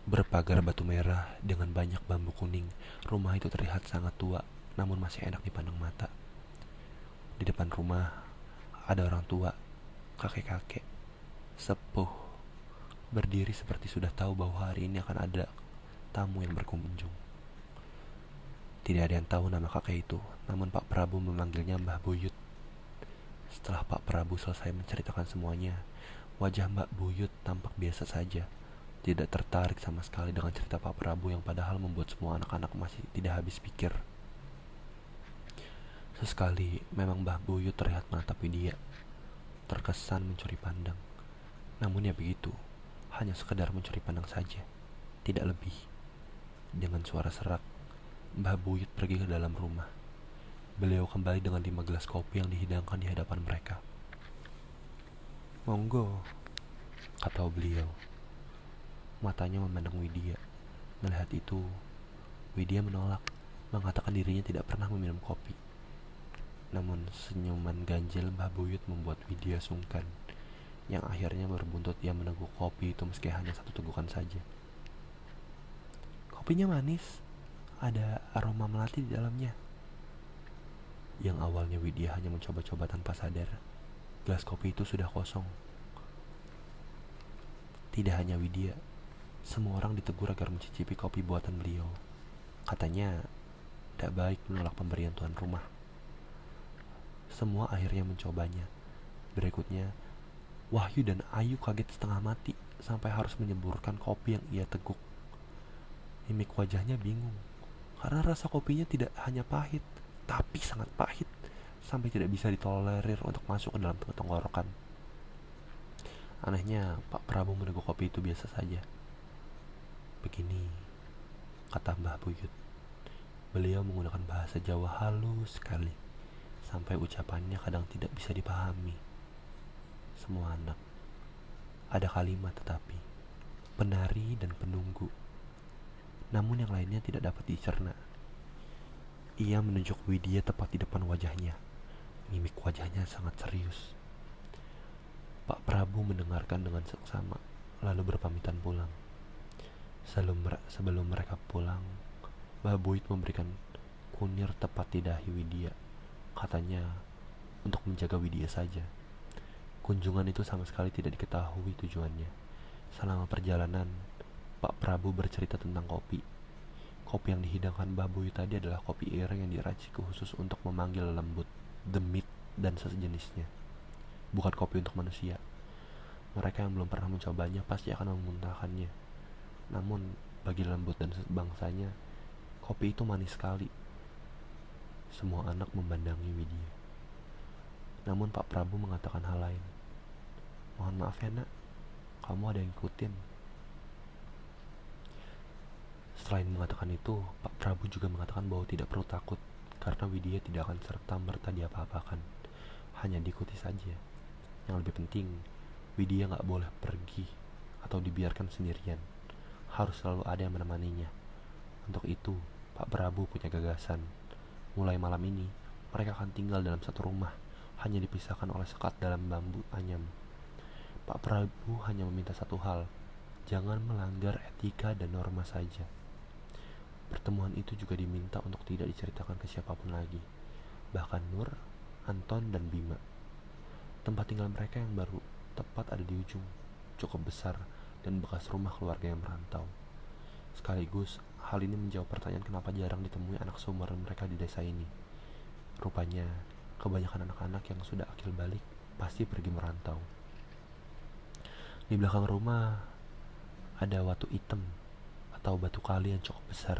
Berpagar batu merah dengan banyak bambu kuning, rumah itu terlihat sangat tua, namun masih enak dipandang mata. Di depan rumah, ada orang tua, kakek-kakek, sepuh, berdiri seperti sudah tahu bahwa hari ini akan ada tamu yang berkunjung. Tidak ada yang tahu nama kakek itu, namun Pak Prabu memanggilnya Mbah Buyut. Setelah Pak Prabu selesai menceritakan semuanya, wajah Mbak Buyut tampak biasa saja, tidak tertarik sama sekali dengan cerita Pak Prabu yang padahal membuat semua anak-anak masih tidak habis pikir. Sesekali memang Mbah Buyut terlihat menatap Widya, terkesan mencuri pandang. Namun ya begitu, hanya sekedar mencuri pandang saja, tidak lebih. Dengan suara serak, Mbah Buyut pergi ke dalam rumah. Beliau kembali dengan 5 gelas kopi yang dihidangkan di hadapan mereka. "Monggo," kata beliau. Matanya memandang Widya. Melihat itu, Widya menolak, mengatakan dirinya tidak pernah meminum kopi. Namun senyuman ganjil Mbah Buyut membuat Widya sungkan, yang akhirnya berbuntut ia meneguk kopi itu meski hanya 1 tegukan saja. "Kopinya manis, ada aroma melati di dalamnya." Yang awalnya Widya hanya mencoba-coba tanpa sadar, gelas kopi itu sudah kosong. Tidak hanya Widya, semua orang ditegur agar mencicipi kopi buatan beliau. Katanya, tidak baik menolak pemberian tuan rumah. Semua akhirnya mencobanya. Berikutnya, Wahyu dan Ayu kaget setengah mati sampai harus menyeburkan kopi yang ia teguk. Mimik wajahnya bingung, karena rasa kopinya tidak hanya pahit, tapi sangat pahit, sampai tidak bisa ditolerir untuk masuk ke dalam tenggorokan. Anehnya, Pak Prabu meneguk kopi itu biasa saja. Begini, kata Mbah Buyut. Beliau menggunakan bahasa Jawa halus sekali, sampai ucapannya kadang tidak bisa dipahami. Semua anak, ada kalimat tetapi, penari dan penunggu. Namun yang lainnya tidak dapat dicerna. Ia menunjuk Widya tepat di depan wajahnya. Mimik wajahnya sangat serius. Pak Prabu mendengarkan dengan seksama, lalu berpamitan pulang. Sebelum mereka pulang, Mbah Buyut memberikan kunir tepat di dahi Widya. Katanya, untuk menjaga Widya saja. Kunjungan itu sama sekali tidak diketahui tujuannya. Selama perjalanan, Pak Prabu bercerita tentang kopi. Kopi yang dihidangkan Mbah Buyut tadi adalah kopi ireng yang diracik khusus untuk memanggil lembut, demit, dan sejenisnya. Bukan kopi untuk manusia. Mereka yang belum pernah mencobanya pasti akan memuntahkannya. Namun, bagi lembut dan bangsanya, kopi itu manis sekali. Semua anak memandangi Widya. Namun Pak Prabu mengatakan hal lain. Mohon maaf ya nak, kamu ada yang ikutin. Selain mengatakan itu, Pak Prabu juga mengatakan bahwa tidak perlu takut, karena Widya tidak akan serta-merta diapa-apakan. Hanya diikuti saja. Yang lebih penting, Widya gak boleh pergi atau dibiarkan sendirian. Harus selalu ada yang menemaninya. Untuk itu, Pak Prabu punya gagasan. Mulai malam ini, mereka akan tinggal dalam satu rumah, hanya dipisahkan oleh sekat dalam bambu anyam. Pak Prabu hanya meminta satu hal, jangan melanggar etika dan norma saja. Pertemuan itu juga diminta untuk tidak diceritakan ke siapapun lagi, bahkan Nur, Anton, dan Bima. Tempat tinggal mereka yang baru tepat ada di ujung, cukup besar, dan bekas rumah keluarga yang merantau. Sekaligus, hal ini menjawab pertanyaan kenapa jarang ditemui anak seumuran mereka di desa ini. Rupanya, kebanyakan anak-anak yang sudah akil balik pasti pergi merantau. Di belakang rumah ada watu hitam atau batu kali yang cukup besar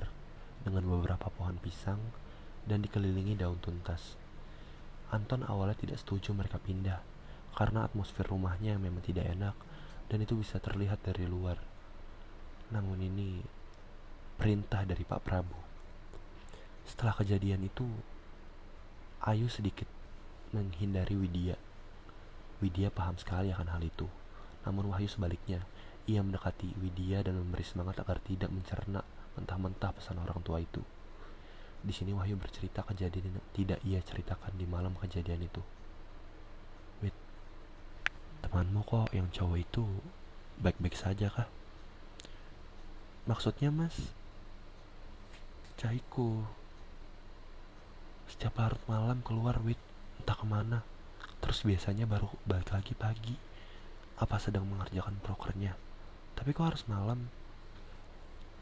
dengan beberapa pohon pisang dan dikelilingi daun tuntas. Anton awalnya tidak setuju mereka pindah karena atmosfer rumahnya memang tidak enak dan itu bisa terlihat dari luar. Namun ini perintah dari Pak Prabu. Setelah kejadian itu, Ayu sedikit menghindari Widya. Widya paham sekali akan hal itu. Namun Wahyu sebaliknya, ia mendekati Widya dan memberi semangat agar tidak mencerna mentah-mentah pesan orang tua itu. Di sini Wahyu bercerita kejadian yang tidak ia ceritakan di malam kejadian itu. Wid, temanmu kok yang cowok itu baik-baik saja kah? Maksudnya mas? Caiku setiap larut malam keluar Wid, entah kemana. Terus biasanya baru balik lagi pagi. Apa sedang mengerjakan prokernya? Tapi kok harus malam?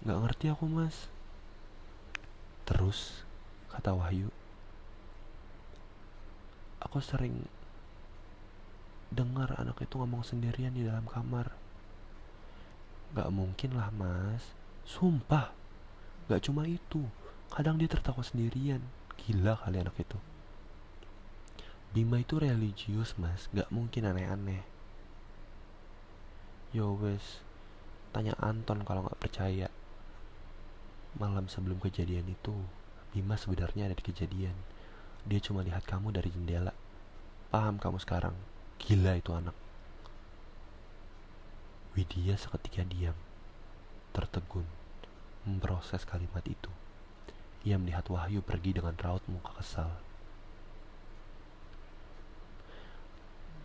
Gak ngerti aku mas. Terus, kata Wahyu, aku sering dengar anak itu ngomong sendirian di dalam kamar. Gak mungkin lah mas. Sumpah, gak cuma itu. Kadang dia tertawa sendirian. Gila kali anak itu. Bima itu religius mas, gak mungkin aneh-aneh. Yo wes, tanya Anton kalau gak percaya. Malam sebelum kejadian itu, Bima sebenarnya ada di kejadian. Dia cuma lihat kamu dari jendela. Paham kamu sekarang? Gila itu anak. Widya seketika diam, tertegun, memproses kalimat itu. Ia melihat Wahyu pergi dengan raut muka kesal.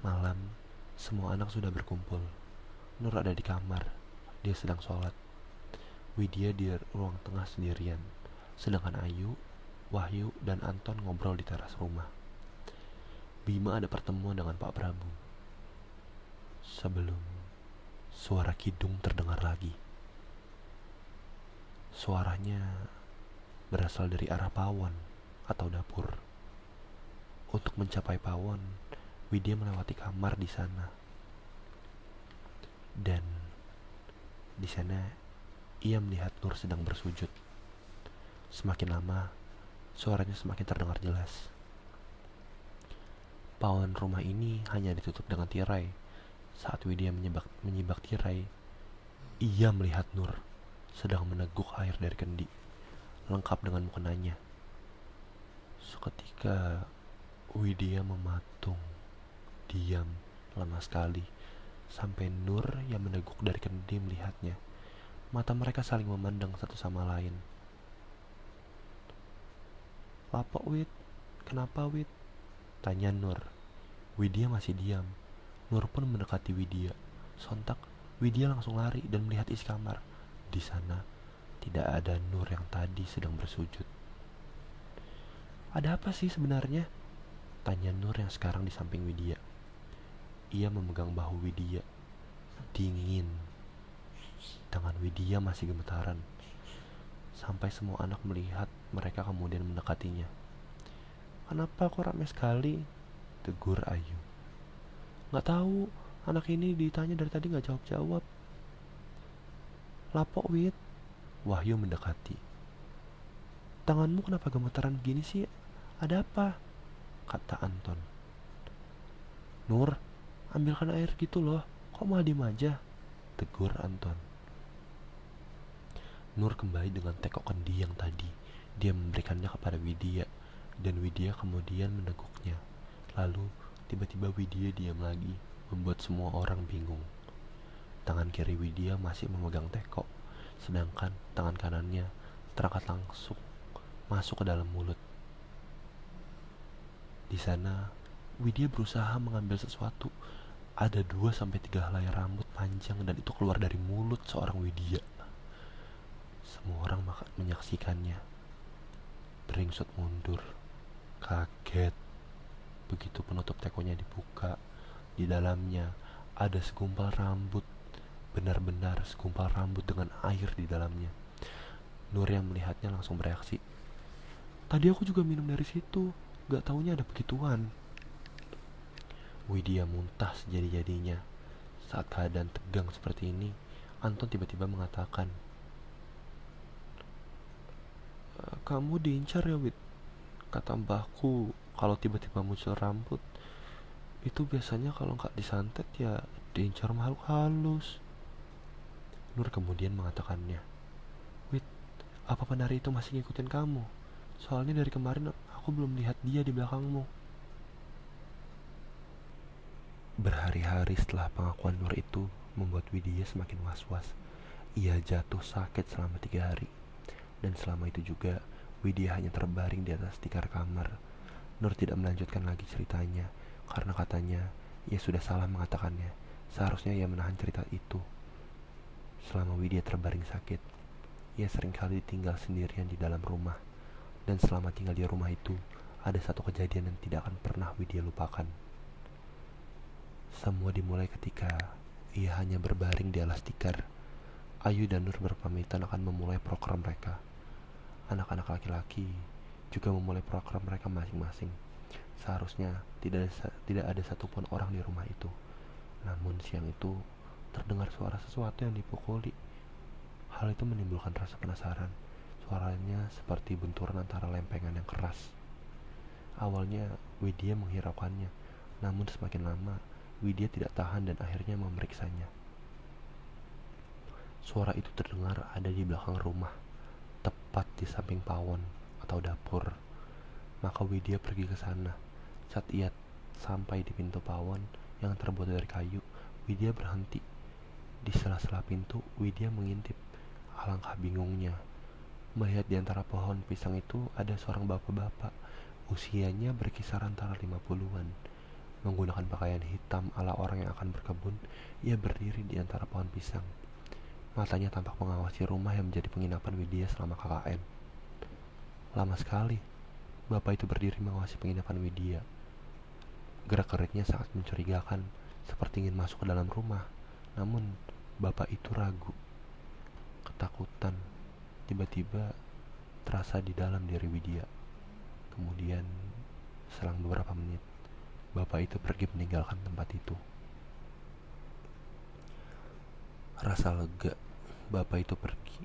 Malam, semua anak sudah berkumpul. Nur ada di kamar, dia sedang sholat. Widya di ruang tengah sendirian, sedangkan Ayu, Wahyu dan Anton ngobrol di teras rumah. Bima ada pertemuan dengan Pak Prabu. Sebelum suara kidung terdengar lagi. Suaranya berasal dari arah pawon atau dapur. Untuk mencapai pawon, Widya melewati kamar di sana. Dan di sana ia melihat Nur sedang bersujud. Semakin lama, suaranya semakin terdengar jelas. Pawon rumah ini hanya ditutup dengan tirai. Saat Widya menyibak tirai, ia melihat Nur sedang meneguk air dari kendi, lengkap dengan mukenanya. Seketika Widya mematung, diam lama sekali, sampai Nur yang meneguk dari kendi melihatnya. Mata mereka saling memandang satu sama lain. "Lapo Wid? Kenapa Wid?" tanya Nur. Widya masih diam. Nur pun mendekati Widya. Sontak Widya langsung lari dan melihat isi kamar. Di sana tidak ada Nur yang tadi sedang bersujud. "Ada apa sih sebenarnya?" tanya Nur yang sekarang di samping Widya. Ia memegang bahu Widya. Dingin. Tangan Widya masih gemetaran. Sampai semua anak melihat, mereka kemudian mendekatinya. "Kenapa kok ramai sekali?" tegur Ayu. "Nggak tahu, anak ini ditanya dari tadi nggak jawab-jawab." "Lapok Wid." Wahyu mendekati. "Tanganmu kenapa gemetaran begini sih? Ada apa?" kata Anton. "Nur, ambilkan air gitu loh, kok malah diem aja?" tegur Anton. Nur kembali dengan tekok kendi yang tadi. Dia memberikannya kepada Widya, dan Widya kemudian meneguknya. Lalu tiba-tiba Widya diam lagi, membuat semua orang bingung. Tangan kiri Widya masih memegang tekok, sedangkan tangan kanannya terangkat langsung masuk ke dalam mulut. Di sana, Widya berusaha mengambil sesuatu. Ada 2-3 helai rambut panjang dan itu keluar dari mulut seorang Widya. Semua orang menyaksikannya. Beringsut mundur, kaget. Begitu penutup tekonya dibuka, di dalamnya ada segumpal rambut. Benar-benar segumpal rambut dengan air di dalamnya. Nur yang melihatnya langsung bereaksi. "Tadi aku juga minum dari situ, gak taunya ada begituan." Widya muntah sejadi-jadinya. Saat keadaan tegang seperti ini, Anton tiba-tiba mengatakan, "Kamu diincar ya, Wid? Kata mbahku, kalau tiba-tiba muncul rambut, itu biasanya kalau gak disantet ya diincar makhluk halus." Nur kemudian mengatakannya, "Wid, apa penari itu masih ngikutin kamu? Soalnya dari kemarin aku belum lihat dia di belakangmu." Berhari-hari setelah pengakuan Nur itu membuat Widya semakin was-was. Ia jatuh sakit selama 3 hari. Dan selama itu juga Widya hanya terbaring di atas tikar kamar. Nur tidak melanjutkan lagi ceritanya karena katanya ia sudah salah mengatakannya. Seharusnya ia menahan cerita itu. Selama Widya terbaring sakit, ia seringkali ditinggal sendirian di dalam rumah. Dan selama tinggal di rumah itu, ada satu kejadian yang tidak akan pernah Widya lupakan. Semua dimulai ketika ia hanya berbaring di alas tikar. Ayu dan Nur berpamitan akan memulai program mereka. Anak-anak laki-laki juga memulai program mereka masing-masing. Seharusnya tidak ada satupun orang di rumah itu. Namun siang itu terdengar suara sesuatu yang dipukuli. Hal itu menimbulkan rasa penasaran. Suaranya seperti benturan antara lempengan yang keras. Awalnya Widya menghiraukannya, namun semakin lama Widya tidak tahan dan akhirnya memeriksanya. Suara itu terdengar ada di belakang rumah, tepat di samping pawon atau dapur. Maka Widya pergi ke sana. Saat ia sampai di pintu pawon yang terbuat dari kayu, Widya berhenti. Di sela-sela pintu, Widya mengintip. Alangkah bingungnya melihat di antara pohon pisang itu ada seorang bapak-bapak. Usianya berkisar antara 50-an. Menggunakan pakaian hitam ala orang yang akan berkebun, ia berdiri di antara pohon pisang. Matanya tampak mengawasi rumah yang menjadi penginapan Widya selama KKN. Lama sekali Bapak itu berdiri mengawasi penginapan Widya. Gerak-geriknya sangat mencurigakan, seperti ingin masuk ke dalam rumah. Namun, bapak itu ragu, ketakutan. Tiba-tiba terasa di dalam diri Widya. Kemudian, selang beberapa menit, bapak itu pergi meninggalkan tempat itu. Rasa lega, bapak itu pergi.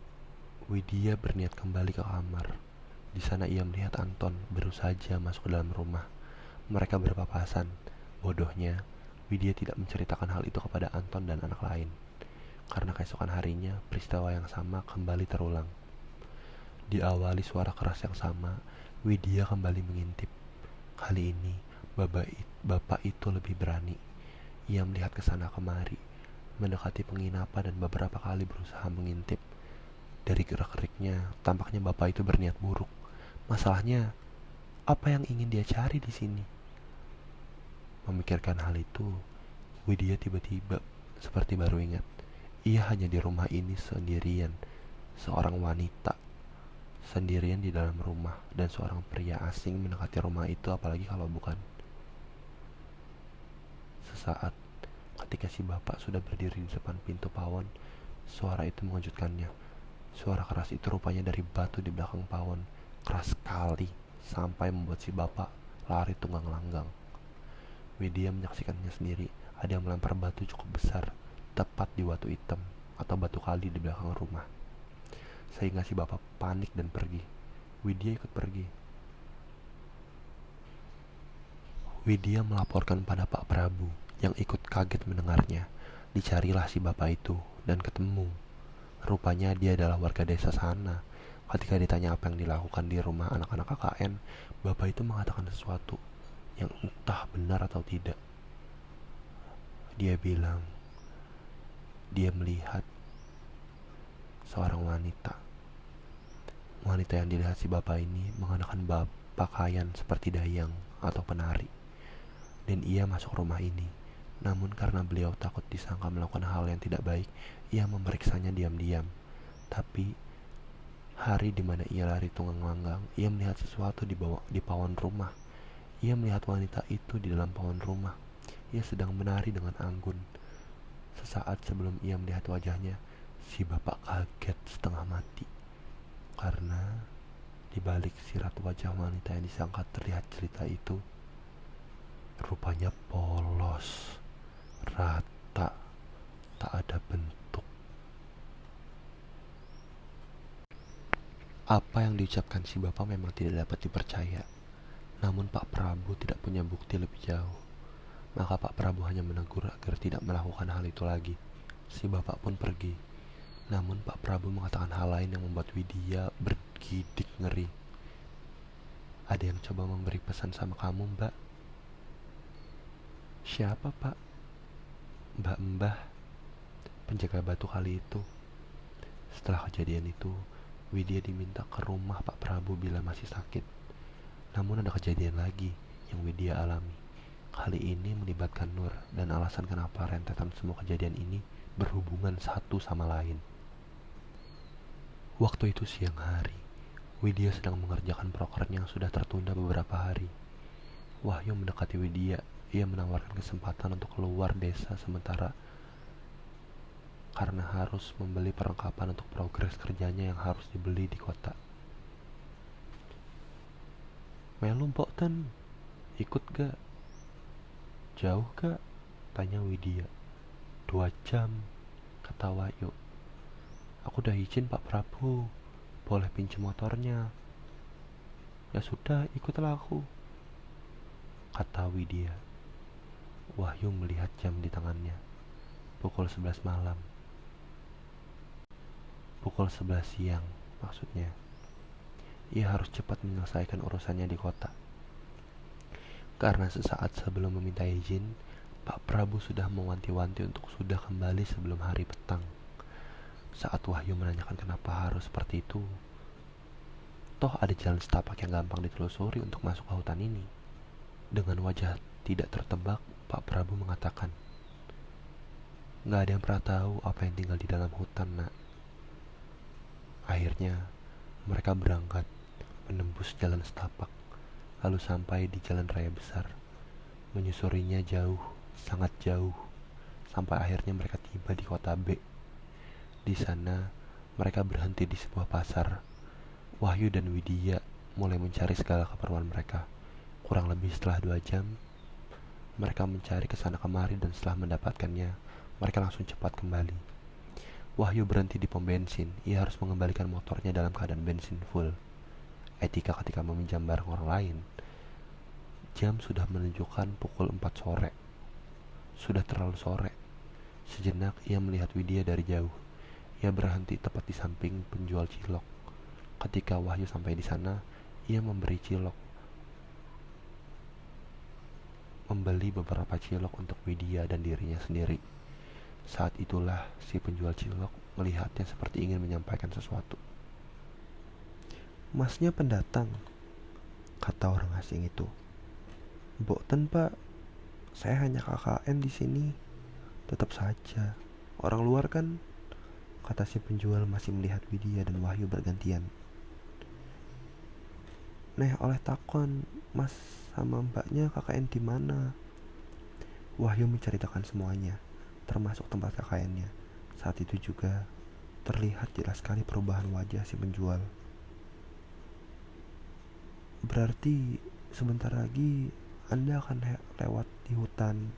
Widya berniat kembali ke kamar. Di sana ia melihat Anton baru saja masuk ke dalam rumah. Mereka berpapasan. Bodohnya, Widya tidak menceritakan hal itu kepada Anton dan anak lain. Karena keesokan harinya, peristiwa yang sama kembali terulang. Diawali suara keras yang sama, Widya kembali mengintip. Kali ini, bapak itu lebih berani. Ia melihat ke sana kemari, mendekati penginapan dan beberapa kali berusaha mengintip. Dari gerak-geriknya, tampaknya bapak itu berniat buruk. Masalahnya, apa yang ingin dia cari di sini? Memikirkan hal itu, Widya tiba-tiba seperti baru ingat. Ia hanya di rumah ini sendirian, seorang wanita sendirian di dalam rumah, dan seorang pria asing mendekati rumah itu, apalagi kalau bukan. Sesaat, ketika si bapak sudah berdiri di depan pintu pawon, suara itu mengejutkannya. Suara keras itu rupanya dari batu di belakang pawon, keras sekali, sampai membuat si bapak lari tunggang-langgang. Widya menyaksikannya sendiri. Ada yang melempar batu cukup besar, tepat di batu hitam atau batu kali di belakang rumah, sehingga si bapak panik dan pergi. Widya ikut pergi. Widya melaporkan pada Pak Prabu, yang ikut kaget mendengarnya. Dicarilah si bapak itu dan ketemu. Rupanya dia adalah warga desa sana. Ketika ditanya apa yang dilakukan di rumah anak-anak KKN, bapak itu mengatakan sesuatu yang entah benar atau tidak. Dia bilang dia melihat seorang wanita. Wanita yang dilihat si bapak ini mengenakan pakaian seperti dayang atau penari. Dan ia masuk rumah ini. Namun karena beliau takut disangka melakukan hal yang tidak baik, ia memeriksanya diam-diam. Tapi hari di mana ia lari tunggang-langgang, ia melihat sesuatu di pawon rumah. Ia melihat wanita itu di dalam pawon rumah. Ia sedang menari dengan anggun. Sesaat sebelum ia melihat wajahnya, si bapak kaget setengah mati. Karena di balik sirat wajah wanita yang disangka terlihat cerita itu, rupanya polos, rata, tak ada bentuk. Apa yang diucapkan si bapak memang tidak dapat dipercaya. Namun Pak Prabu tidak punya bukti lebih jauh. Maka Pak Prabu hanya menegur agar tidak melakukan hal itu lagi. Si bapak pun pergi. Namun Pak Prabu mengatakan hal lain yang membuat Widya bergidik ngeri. Ada yang coba memberi pesan sama kamu, Mbak? Siapa, Pak? Mbak, penjaga batu kali itu. Setelah kejadian itu, Widya diminta ke rumah Pak Prabu bila masih sakit. Namun ada kejadian lagi yang Widya alami. Kali ini melibatkan Nur, dan alasan kenapa rentetan semua kejadian ini berhubungan satu sama lain. Waktu itu siang hari, Widya sedang mengerjakan proker yang sudah tertunda beberapa hari. Wahyu mendekati Widya. Ia menawarkan kesempatan untuk keluar desa sementara karena harus membeli perlengkapan untuk progres kerjanya yang harus dibeli di kota. Melu mpok ten, ikut gak? Jauh gak? Tanya Widya. 2 jam, kata Wahyu. Aku udah izin Pak Prabu, boleh pinjam motornya. Ya sudah, ikutlah aku, kata Widya. Wahyu melihat jam di tangannya. Pukul 11 malam. Pukul 11 siang, maksudnya. Ia harus cepat menyelesaikan urusannya di kota. Karena sesaat sebelum meminta izin, Pak Prabu sudah mewanti-wanti untuk sudah kembali sebelum hari petang. Saat Wahyu menanyakan kenapa harus seperti itu, toh ada jalan setapak yang gampang ditelusuri untuk masuk ke hutan ini. Dengan wajah tidak tertebak, Pak Prabu mengatakan, "Gak ada yang pernah tahu apa yang tinggal di dalam hutan, nak." Akhirnya, mereka berangkat menembus jalan setapak. lalu sampai di jalan raya besar. Menyusurinya jauh, sangat jauh, sampai akhirnya mereka tiba di kota B. Di sana, mereka berhenti di sebuah pasar. Wahyu dan Widya mulai mencari segala keperluan mereka. Kurang lebih setelah 2 jam, mereka mencari kesana kemari dan setelah mendapatkannya, mereka langsung cepat kembali. Wahyu berhenti di pom bensin. Ia harus mengembalikan motornya dalam keadaan bensin full. Etika ketika meminjam barang orang lain. Jam sudah menunjukkan pukul 4 sore. Sudah terlalu sore. Sejenak ia melihat Widya dari jauh. Ia berhenti tepat di samping penjual cilok. Ketika Wahyu sampai di sana, ia memberi cilok. Membeli beberapa cilok untuk Widya dan dirinya sendiri. Saat itulah si penjual cilok melihatnya seperti ingin menyampaikan sesuatu. "Masnya pendatang," kata orang asing itu. "Boten pak, saya hanya KKN di sini." "Tetap saja, orang luar kan," kata si penjual masih melihat Widya dan Wahyu bergantian. "Neh oleh takon, mas sama mbaknya KKN di mana?" Wahyu menceritakan semuanya, termasuk tempat KKN-nya. Saat itu juga terlihat jelas sekali perubahan wajah si penjual. "Berarti sebentar lagi Anda akan lewat di hutan."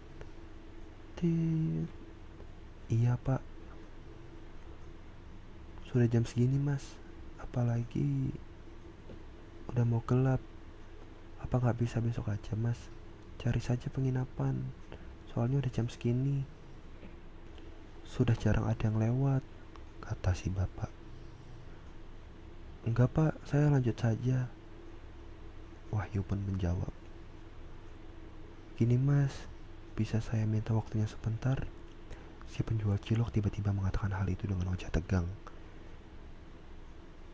"Iya pak, sudah jam segini mas, apalagi udah mau gelap. Apa gak bisa besok aja mas? Cari saja penginapan, soalnya udah jam segini. Sudah jarang ada yang lewat," kata si bapak. "Enggak pak, saya lanjut saja," Wahyu pun menjawab. "Gini mas, bisa saya minta waktunya sebentar?" Si penjual cilok tiba-tiba mengatakan hal itu dengan wajah tegang.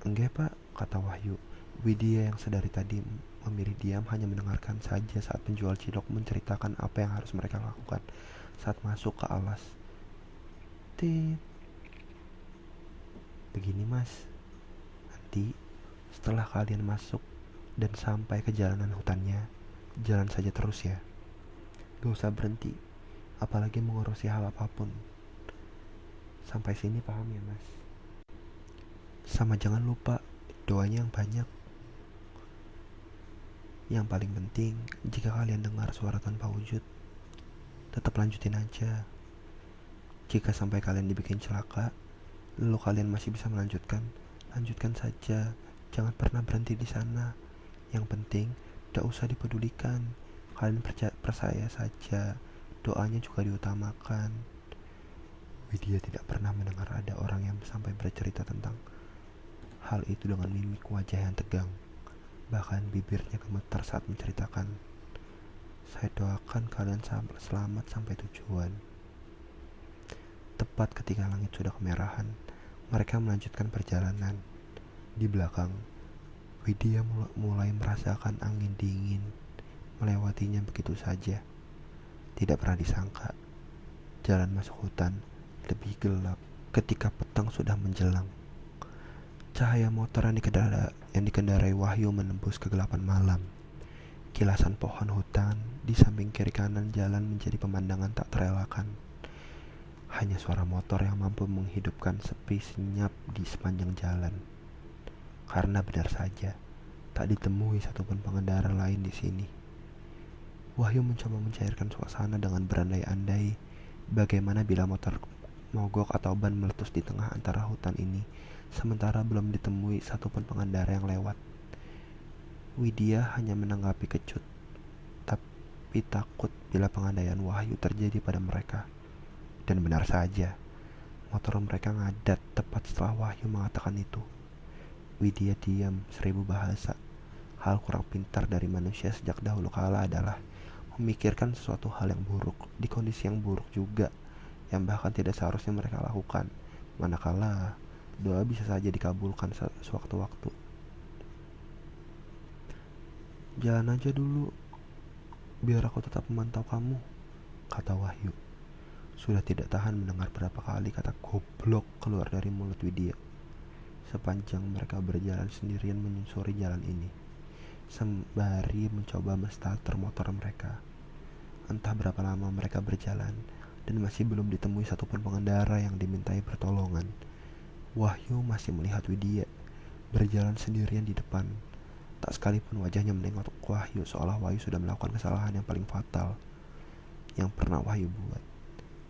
"Enggak pak," kata Wahyu. Widya yang sedari tadi memilih diam hanya mendengarkan saja saat penjual cilok menceritakan apa yang harus mereka lakukan saat masuk ke alas. "Begini mas, nanti setelah kalian masuk dan sampai ke jalanan hutannya, jalan saja terus ya. Gak usah berhenti, apalagi mengurusi hal apapun. Sampai sini paham ya mas? Sama jangan lupa doanya yang banyak. Yang paling penting, jika kalian dengar suara tanpa wujud, tetap lanjutin aja. Jika sampai kalian dibikin celaka, lalu kalian masih bisa melanjutkan, lanjutkan saja. Jangan pernah berhenti di sana. Yang penting, tidak usah dipedulikan. Kalian percaya saja. Doanya juga diutamakan." Widya tidak pernah mendengar ada orang yang sampai bercerita tentang hal itu dengan mimik wajah yang tegang. Bahkan bibirnya gemetar saat menceritakan. "Saya doakan kalian selamat sampai tujuan." Tepat ketika langit sudah kemerahan, mereka melanjutkan perjalanan. Di belakang, Widya mulai merasakan angin dingin melewatinya begitu saja. Tidak pernah disangka, jalan masuk hutan lebih gelap ketika petang sudah menjelang. Cahaya motor yang dikendarai Wahyu menembus kegelapan malam. Kilasan pohon hutan di samping kiri kanan jalan menjadi pemandangan tak terelakkan. Hanya suara motor yang mampu menghidupkan sepi senyap di sepanjang jalan. Karena benar saja, tak ditemui satupun pengendara lain di sini. Wahyu mencoba mencairkan suasana dengan berandai-andai bagaimana bila motor mogok atau ban meletus di tengah antara hutan ini, sementara belum ditemui satupun pengendara yang lewat. Widya hanya menanggapi kecut, tapi takut bila pengandaian Wahyu terjadi pada mereka. Dan benar saja, motor mereka ngadat tepat setelah Wahyu mengatakan itu. Widya diam 1000 bahasa. Hal kurang pintar dari manusia sejak dahulu kala adalah memikirkan sesuatu hal yang buruk di kondisi yang buruk juga, yang bahkan tidak seharusnya mereka lakukan, manakala doa bisa saja dikabulkan sewaktu-waktu. "Jalan aja dulu, biar aku tetap memantau kamu," kata Wahyu. Sudah tidak tahan mendengar berapa kali kata goblok keluar dari mulut Widya sepanjang mereka berjalan sendirian menyusuri jalan ini. sembari mencoba menstarter motor mereka. Entah berapa lama mereka berjalan, dan masih belum ditemui satupun pengendara yang dimintai pertolongan. Wahyu masih melihat Widya berjalan sendirian di depan. Tak sekalipun wajahnya menengok Wahyu, seolah Wahyu sudah melakukan kesalahan yang paling fatal yang pernah Wahyu buat.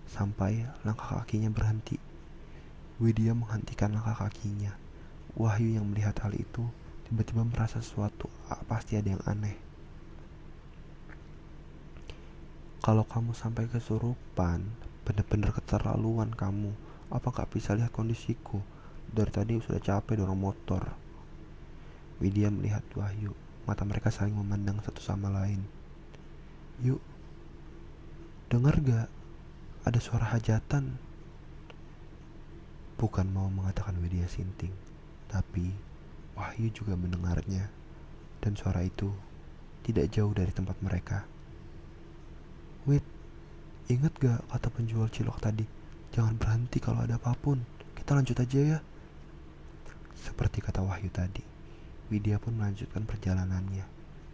Sampai langkah kakinya berhenti. Widya menghentikan langkah kakinya. Wahyu yang melihat hal itu tiba-tiba merasa sesuatu pasti ada yang aneh. Kalau kamu sampai kesurupan, bener-bener keterlaluan kamu. Apa gak bisa lihat kondisiku? Dari tadi sudah capek dorong motor. Widya melihat Wahyu. Mata mereka saling memandang satu sama lain. Yuk, dengar gak? Ada suara hajatan. Bukan mau mengatakan Widya sinting, tapi Wahyu juga mendengarnya. Dan suara itu tidak jauh dari tempat mereka. Wait, ingat gak kata penjual cilok tadi? Jangan berhenti kalau ada apapun. Kita lanjut aja ya. Seperti kata Wahyu tadi, Widya pun melanjutkan perjalanannya.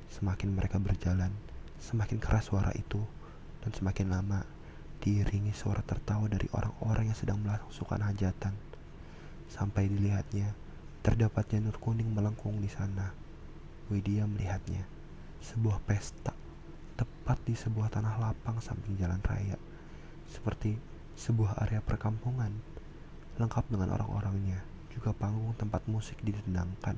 Semakin mereka berjalan, semakin keras suara itu, dan semakin lama diiringi suara tertawa dari orang-orang yang sedang melakukan hajatan. Sampai dilihatnya, terdapat janur kuning melengkung di sana. Widya melihatnya, sebuah pesta, tepat di sebuah tanah lapang samping jalan raya, seperti sebuah area perkampungan, lengkap dengan orang-orangnya, juga panggung tempat musik didendangkan.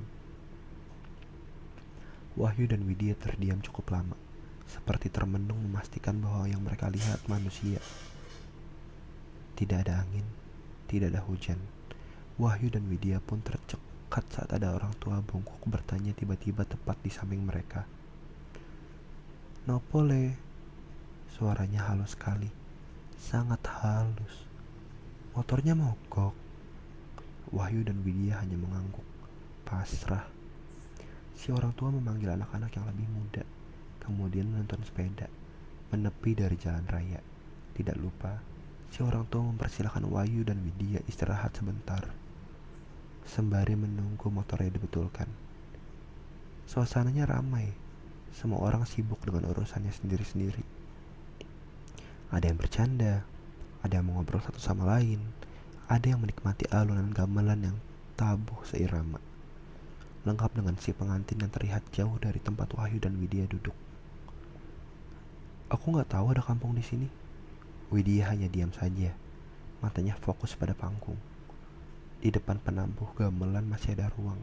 Wahyu dan Widya terdiam cukup lama, seperti termenung memastikan bahwa yang mereka lihat manusia. Tidak ada angin, tidak ada hujan. Wahyu dan Widya pun tercekat saat ada orang tua bungkuk bertanya tiba-tiba tepat di samping mereka. Nopole, suaranya halus sekali, sangat halus. Motornya mogok. Wahyu dan Widya hanya mengangguk, pasrah. Si orang tua memanggil anak-anak yang lebih muda, kemudian menonton sepeda, menepi dari jalan raya. Tidak lupa, si orang tua mempersilahkan Wahyu dan Widya istirahat sebentar, sembari menunggu motornya dibetulkan. Suasananya ramai, semua orang sibuk dengan urusannya sendiri-sendiri. Ada yang bercanda, ada yang mengobrol satu sama lain, ada yang menikmati alunan gamelan yang tabuh seirama, lengkap dengan si pengantin yang terlihat jauh dari tempat Wahyu dan Widya duduk. Aku gak tahu ada kampung di sini. Widya hanya diam saja, matanya fokus pada panggung. Di depan penambuh gamelan masih ada ruang.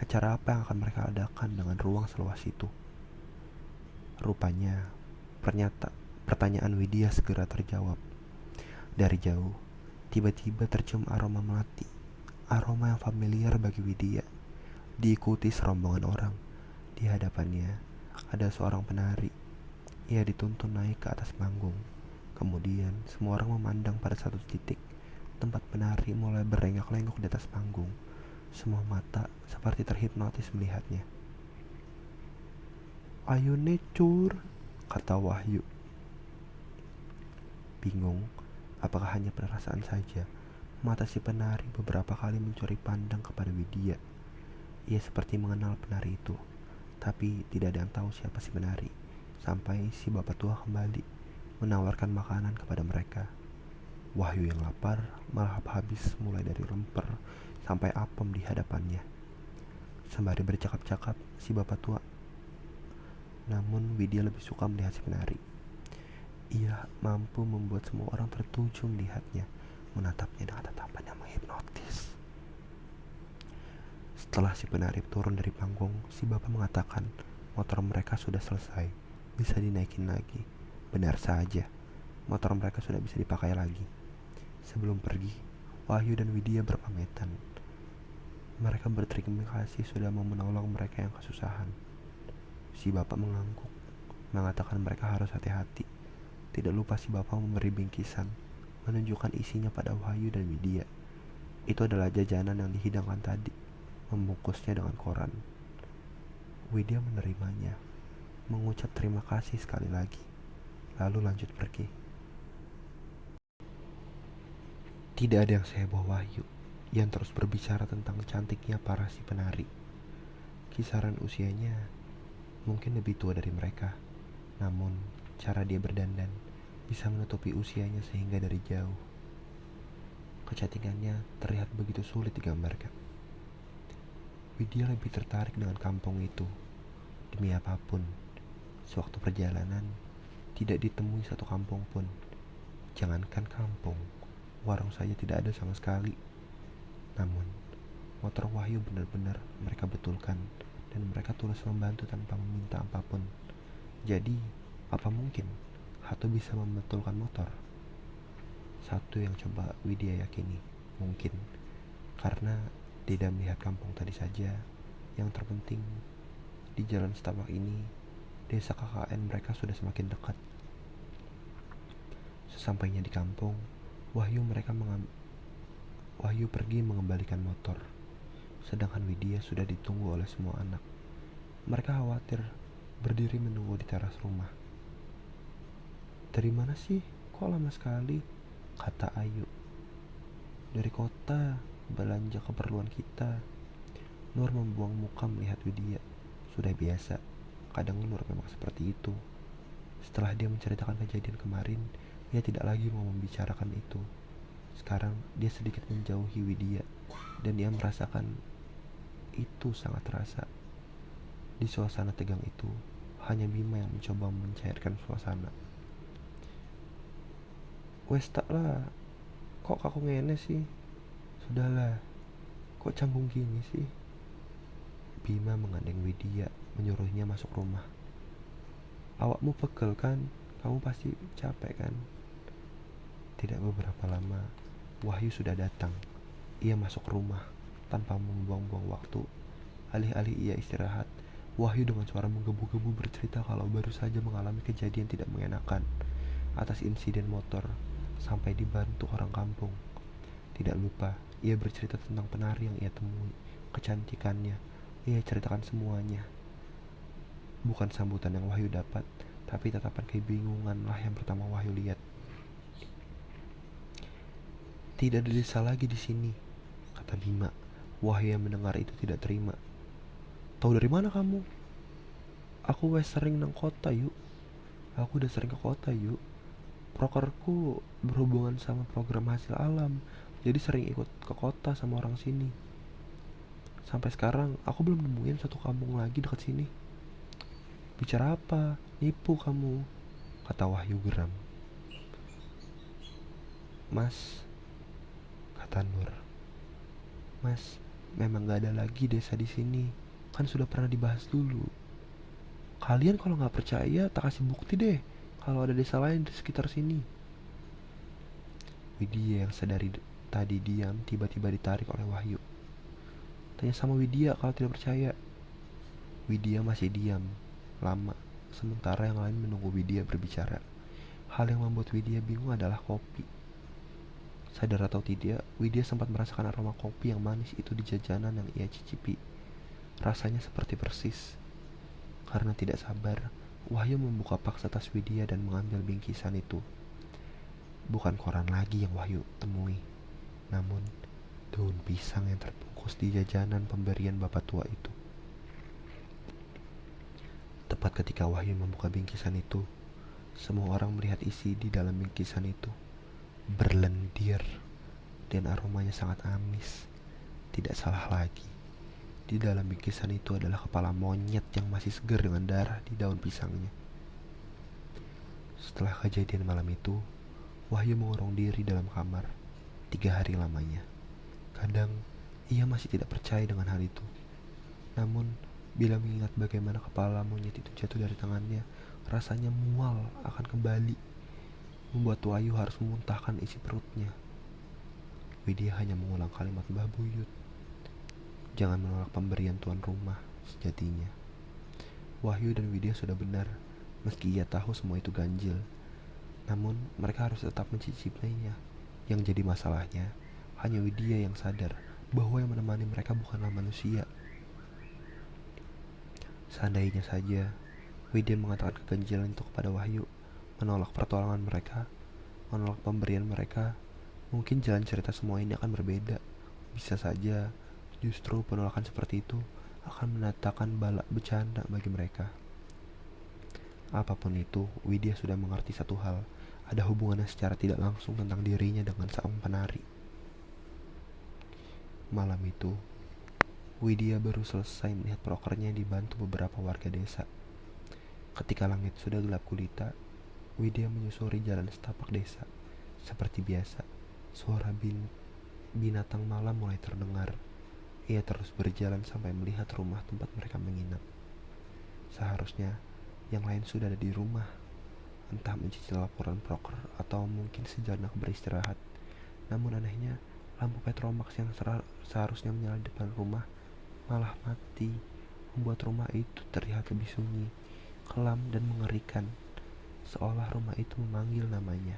Acara apa yang akan mereka adakan dengan ruang seluas itu? Rupanya, pertanyaan Widya segera terjawab. Dari jauh, tiba-tiba tercium aroma melati, aroma yang familiar bagi Widya. Diikuti serombongan orang. Di hadapannya ada seorang penari. Ia dituntun naik ke atas panggung. Kemudian semua orang memandang pada satu titik. Tempat penari mulai berlenggak-lenggok di atas panggung. Semua mata seperti terhipnotis melihatnya. Ayo necur, kata Wahyu. Bingung, apakah hanya perasaan saja? Mata si penari beberapa kali mencuri pandang kepada Widya. Ia seperti mengenal penari itu, tapi tidak ada yang tahu siapa si penari. Sampai si bapak tua kembali menawarkan makanan kepada mereka. Wahyu yang lapar malah habis mulai dari lemper sampai apem di hadapannya. Sembari bercakap-cakap si bapak tua. Namun Widya lebih suka melihat si penari. Ia mampu membuat semua orang tertuju melihatnya, menatapnya dengan tatapan yang menghipnotis. Setelah si penari turun dari panggung, si bapak mengatakan motor mereka sudah selesai, bisa dinaikin lagi. Benar saja, motor mereka sudah bisa dipakai lagi. Sebelum pergi, Wahyu dan Widya berpamitan. Mereka berterima kasih sudah mau menolong mereka yang kesusahan. Si bapak mengangguk, mengatakan mereka harus hati-hati. Tidak lupa si bapak memberi bingkisan, menunjukkan isinya pada Wahyu dan Widya. Itu adalah jajanan yang dihidangkan tadi, membungkusnya dengan koran. Widya menerimanya, mengucap terima kasih sekali lagi, lalu lanjut pergi. Tidak ada yang seheboh Wahyu, yang terus berbicara tentang cantiknya para si penari. Kisaran usianya Mungkin lebih tua dari mereka, namun cara dia berdandan bisa menutupi usianya sehingga dari jauh. Kecantikannya terlihat begitu sulit digambarkan. Widya lebih tertarik dengan kampung itu. Demi apapun, sewaktu perjalanan, tidak ditemui satu kampung pun. Jangankan kampung, warung saja tidak ada sama sekali. Namun, motor Wahyu benar-benar mereka betulkan dan mereka tulus membantu tanpa meminta apapun. Jadi, apa mungkin Hato bisa membetulkan motor? Satu yang coba Widya yakini, mungkin karena tidak melihat kampung tadi saja. Yang terpenting, di jalan setapak ini, desa KKN mereka sudah semakin dekat. Sesampainya di kampung, Wahyu pergi mengembalikan motor. Sedangkan Widya sudah ditunggu oleh semua anak. Mereka khawatir berdiri menunggu di teras rumah. "Dari mana sih? Kok lama sekali?" kata Ayu. "Dari kota, belanja keperluan kita." Nur membuang muka melihat Widya. Sudah biasa, kadang Nur memang seperti itu. Setelah dia menceritakan kejadian kemarin, dia tidak lagi mau membicarakan itu. Sekarang dia sedikit menjauhi Widya, dan dia merasakan itu sangat terasa. Di suasana tegang itu, hanya Bima yang mencoba mencairkan suasana. "Wes tak lah, kok kaku ngene sih? Sudahlah, kok canggung gini sih?" Bima menggandeng Widya, menyuruhnya masuk rumah. "Awakmu pegel kan? Kamu pasti capek kan?" Tidak beberapa lama, Wahyu sudah datang. Ia masuk rumah tanpa membuang-buang waktu. Alih-alih ia istirahat, Wahyu dengan suara menggebu-gebu bercerita kalau baru saja mengalami kejadian tidak mengenakan atas insiden motor sampai dibantu orang kampung. Tidak lupa, ia bercerita tentang penari yang ia temui, kecantikannya. Ia ceritakan semuanya. Bukan sambutan yang Wahyu dapat, tapi tatapan kebingungan lah yang pertama Wahyu lihat. "Tidak ada desa lagi di sini," kata Bima. Wahyu yang mendengar itu tidak terima. "Tahu dari mana kamu?" "Aku wes sering nang kota yuk. Aku udah sering ke kota yuk. Prokerku berhubungan sama program hasil alam, jadi sering ikut ke kota sama orang sini. Sampai sekarang aku belum nemuin satu kampung lagi dekat sini." "Bicara apa? Nipu kamu," kata Wahyu geram. "Mas," kata Nur. "Mas, memang gak ada lagi desa di sini. Kan sudah pernah dibahas dulu. Kalian kalau gak percaya, tak kasih bukti deh kalau ada desa lain di sekitar sini." Widya yang sedari tadi diam tiba-tiba ditarik oleh Wahyu. "Tanya sama Widya kalau tidak percaya." Widya masih diam lama, sementara yang lain menunggu Widya berbicara. Hal yang membuat Widya bingung adalah kopi. Sadar atau tidak, Widya sempat merasakan aroma kopi yang manis itu di jajanan yang ia cicipi. Rasanya seperti persis. Karena tidak sabar, Wahyu membuka paksa tas Widya dan mengambil bingkisan itu. Bukan koran lagi yang Wahyu temui, namun daun pisang yang terbungkus di jajanan pemberian bapak tua itu. Tepat ketika Wahyu membuka bingkisan itu, semua orang melihat isi di dalam bingkisan itu. Berlendir, dan aromanya sangat amis. Tidak salah lagi, di dalam bingkisan itu adalah kepala monyet yang masih segar dengan darah di daun pisangnya. Setelah kejadian malam itu, Wahyu mengurung diri dalam kamar 3 hari lamanya. Kadang ia masih tidak percaya dengan hal itu. Namun bila mengingat bagaimana kepala monyet itu jatuh dari tangannya, rasanya mual akan kembali, membuat Wahyu harus memuntahkan isi perutnya. Widya hanya mengulang kalimat Mbah Buyut, "Jangan menolak pemberian tuan rumah sejatinya." Wahyu dan Widya sudah benar, meski ia tahu semua itu ganjil. Namun mereka harus tetap mencicipinya. Yang jadi masalahnya, hanya Widya yang sadar bahwa yang menemani mereka bukanlah manusia. Seandainya saja Widya mengatakan keganjilan itu kepada Wahyu, menolak pertolongan mereka, menolak pemberian mereka, mungkin jalan cerita semua ini akan berbeda. Bisa saja justru penolakan seperti itu akan mendatangkan balak bercanda bagi mereka. Apapun itu, Widya sudah mengerti satu hal. Ada hubungannya secara tidak langsung tentang dirinya dengan sang penari. Malam itu, Widya baru selesai melihat prokernya dibantu beberapa warga desa. Ketika langit sudah gelap gulita, Widya menyusuri jalan setapak desa. Seperti biasa, suara binatang malam mulai terdengar. Ia terus berjalan sampai melihat rumah tempat mereka menginap. Seharusnya yang lain sudah ada di rumah, entah mencicil laporan proker atau mungkin sejenak beristirahat. Namun anehnya, lampu petromax yang seharusnya menyala di depan rumah malah mati, membuat rumah itu terlihat lebih sunyi, kelam dan mengerikan, seolah rumah itu memanggil namanya.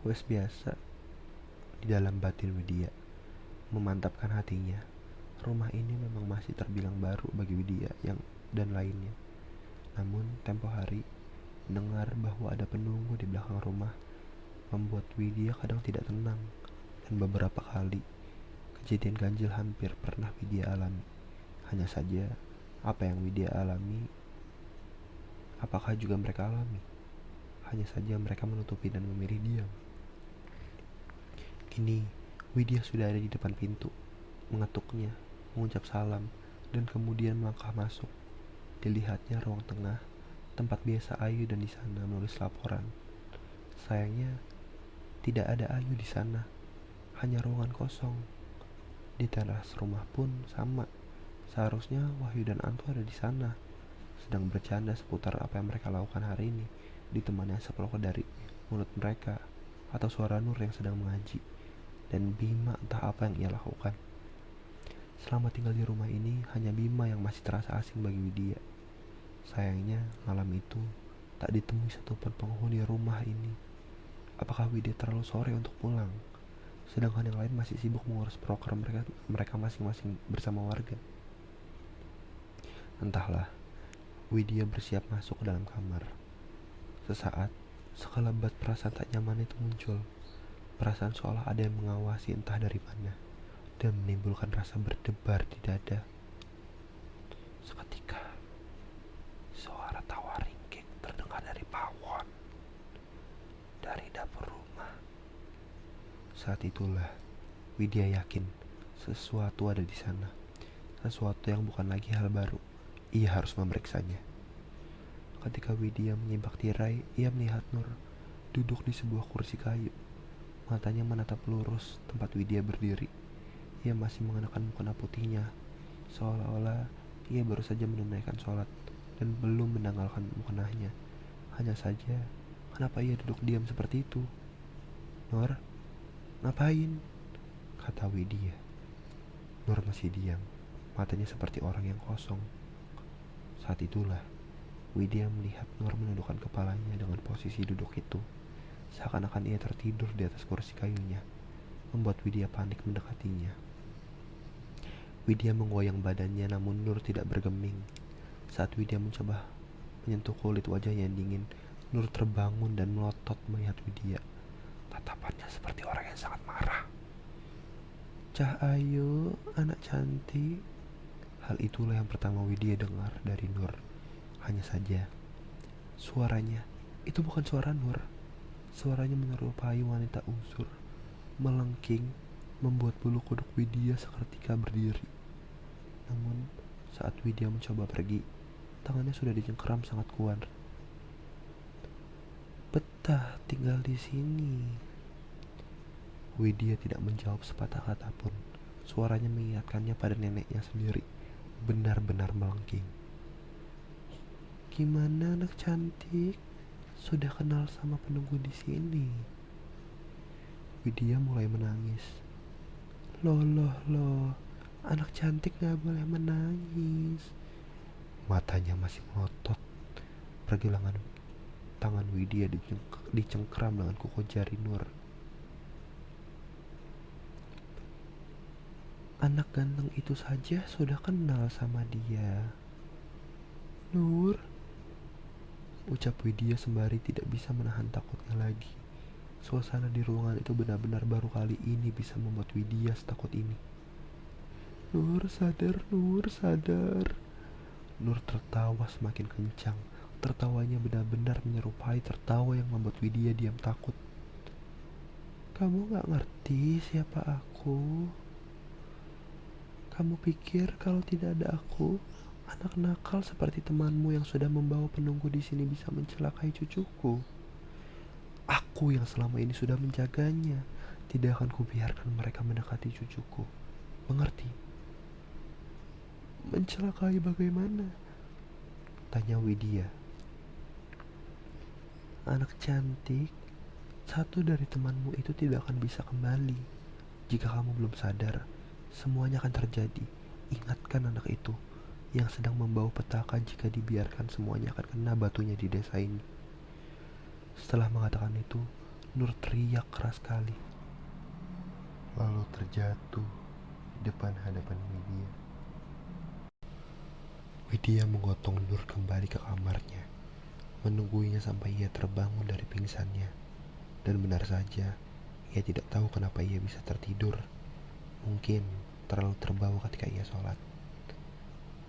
Wes biasa, di dalam batin Widya memantapkan hatinya. Rumah ini memang masih terbilang baru bagi Widya dan lainnya. Namun tempo hari mendengar bahwa ada penunggu di belakang rumah membuat Widya kadang tidak tenang, dan beberapa kali kejadian ganjil hampir pernah Widya alami. Hanya saja, apa yang Widya alami, apakah juga mereka alami? Hanya saja mereka menutupi dan memilih diam. Kini, Widya sudah ada di depan pintu, mengetuknya, mengucap salam, dan kemudian melangkah masuk. Dilihatnya ruang tengah, tempat biasa Ayu dan di sana menulis laporan. Sayangnya, tidak ada Ayu di sana, hanya ruangan kosong. Di teras rumah pun sama. Seharusnya Wahyu dan Anto ada di sana, sedang bercanda seputar apa yang mereka lakukan hari ini, ditemani asap rokok dari mulut mereka, atau suara Nur yang sedang mengaji, dan Bima entah apa yang ia lakukan. Selama tinggal di rumah ini, hanya Bima yang masih terasa asing bagi Widya. Sayangnya, malam itu tak ditemui satupun penghuni rumah ini. Apakah Widya terlalu sore untuk pulang, sedangkan yang lain masih sibuk mengurus proker mereka masing-masing bersama warga? Entahlah. Widya bersiap masuk ke dalam kamar. Sesaat, sekelebat perasaan tak nyaman itu muncul. Perasaan seolah ada yang mengawasi entah dari mana, dan menimbulkan rasa berdebar di dada. Seketika, suara tawa ringkik terdengar dari pawon, dari dapur rumah. Saat itulah, Widya yakin sesuatu ada di sana. Sesuatu yang bukan lagi hal baru. Ia harus memeriksanya. Ketika Widya menyimak tirai, ia melihat Nur duduk di sebuah kursi kayu. Matanya menatap lurus tempat Widya berdiri. Ia masih mengenakan mukena putihnya, seolah-olah ia baru saja menunaikan sholat dan belum menanggalkan mukenahnya. Hanya saja, kenapa ia duduk diam seperti itu? Nur, ngapain? Kata Widya. Nur masih diam, matanya seperti orang yang kosong. Saat itulah, Widya melihat Nur menundukkan kepalanya dengan posisi duduk itu, seakan-akan ia tertidur di atas kursi kayunya, membuat Widya panik mendekatinya. Widya menggoyang badannya, namun Nur tidak bergeming. Saat Widya mencoba menyentuh kulit wajahnya yang dingin, Nur terbangun dan melotot melihat Widya. Tatapannya seperti orang yang sangat marah. "Cah Ayu, anak cantik." Hal itulah yang pertama Widya dengar dari Nur. Hanya saja, suaranya itu bukan suara Nur. Suaranya menyerupai wanita usur, melengking, membuat bulu kuduk Widya seketika berdiri. Namun, saat Widya mencoba pergi, tangannya sudah dicengkeram sangat kuat. "Betah tinggal di sini." Widya tidak menjawab sepatah kata pun. Suaranya mengingatkannya pada neneknya sendiri, benar-benar melengking. "Gimana anak cantik? Sudah kenal sama penunggu di sini?" Widya mulai menangis. Loh, anak cantik gak boleh menangis." Matanya masih melotot. Pergelangan tangan Widya dicengkram dengan kuku jari Nur. "Anak ganteng itu saja sudah kenal sama dia." "Nur," ucap Widya sembari tidak bisa menahan takutnya lagi. Suasana di ruangan itu benar-benar baru kali ini bisa membuat Widya setakut ini. Nur sadar." Nur tertawa semakin kencang, Tertawanya benar-benar menyerupai tertawa yang membuat Widya diam takut. Kamu gak ngerti siapa aku? Kamu pikir kalau tidak ada aku, anak nakal seperti temanmu yang sudah membawa penunggu di sini bisa mencelakai cucuku? Aku yang selama ini sudah menjaganya. Tidak akan kubiarkan mereka mendekati cucuku. Mengerti? Mencelakai bagaimana? Tanya Widya. Anak cantik, satu dari temanmu itu tidak akan bisa kembali. Jika kamu belum sadar, semuanya akan terjadi. Ingatkan anak itu yang sedang membawa petaka. Jika dibiarkan, semuanya akan kena batunya di desa ini. Setelah mengatakan itu, Nur teriak keras sekali, lalu terjatuh di depan hadapan Widya. Widya menggotong Nur kembali ke kamarnya, menungguinya sampai ia terbangun dari pingsannya. Dan benar saja, ia tidak tahu kenapa ia bisa tertidur. Mungkin terlalu terbawa ketika ia sholat.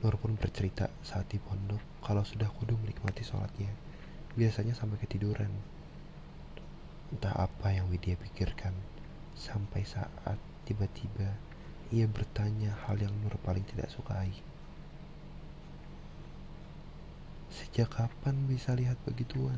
Nur pun bercerita saat di pondok kalau sudah kudu menikmati sholatnya, biasanya sampai ketiduran. Entah apa yang Widya pikirkan, sampai saat tiba-tiba ia bertanya hal yang Nur paling tidak sukai. Sejak kapan bisa lihat begituan?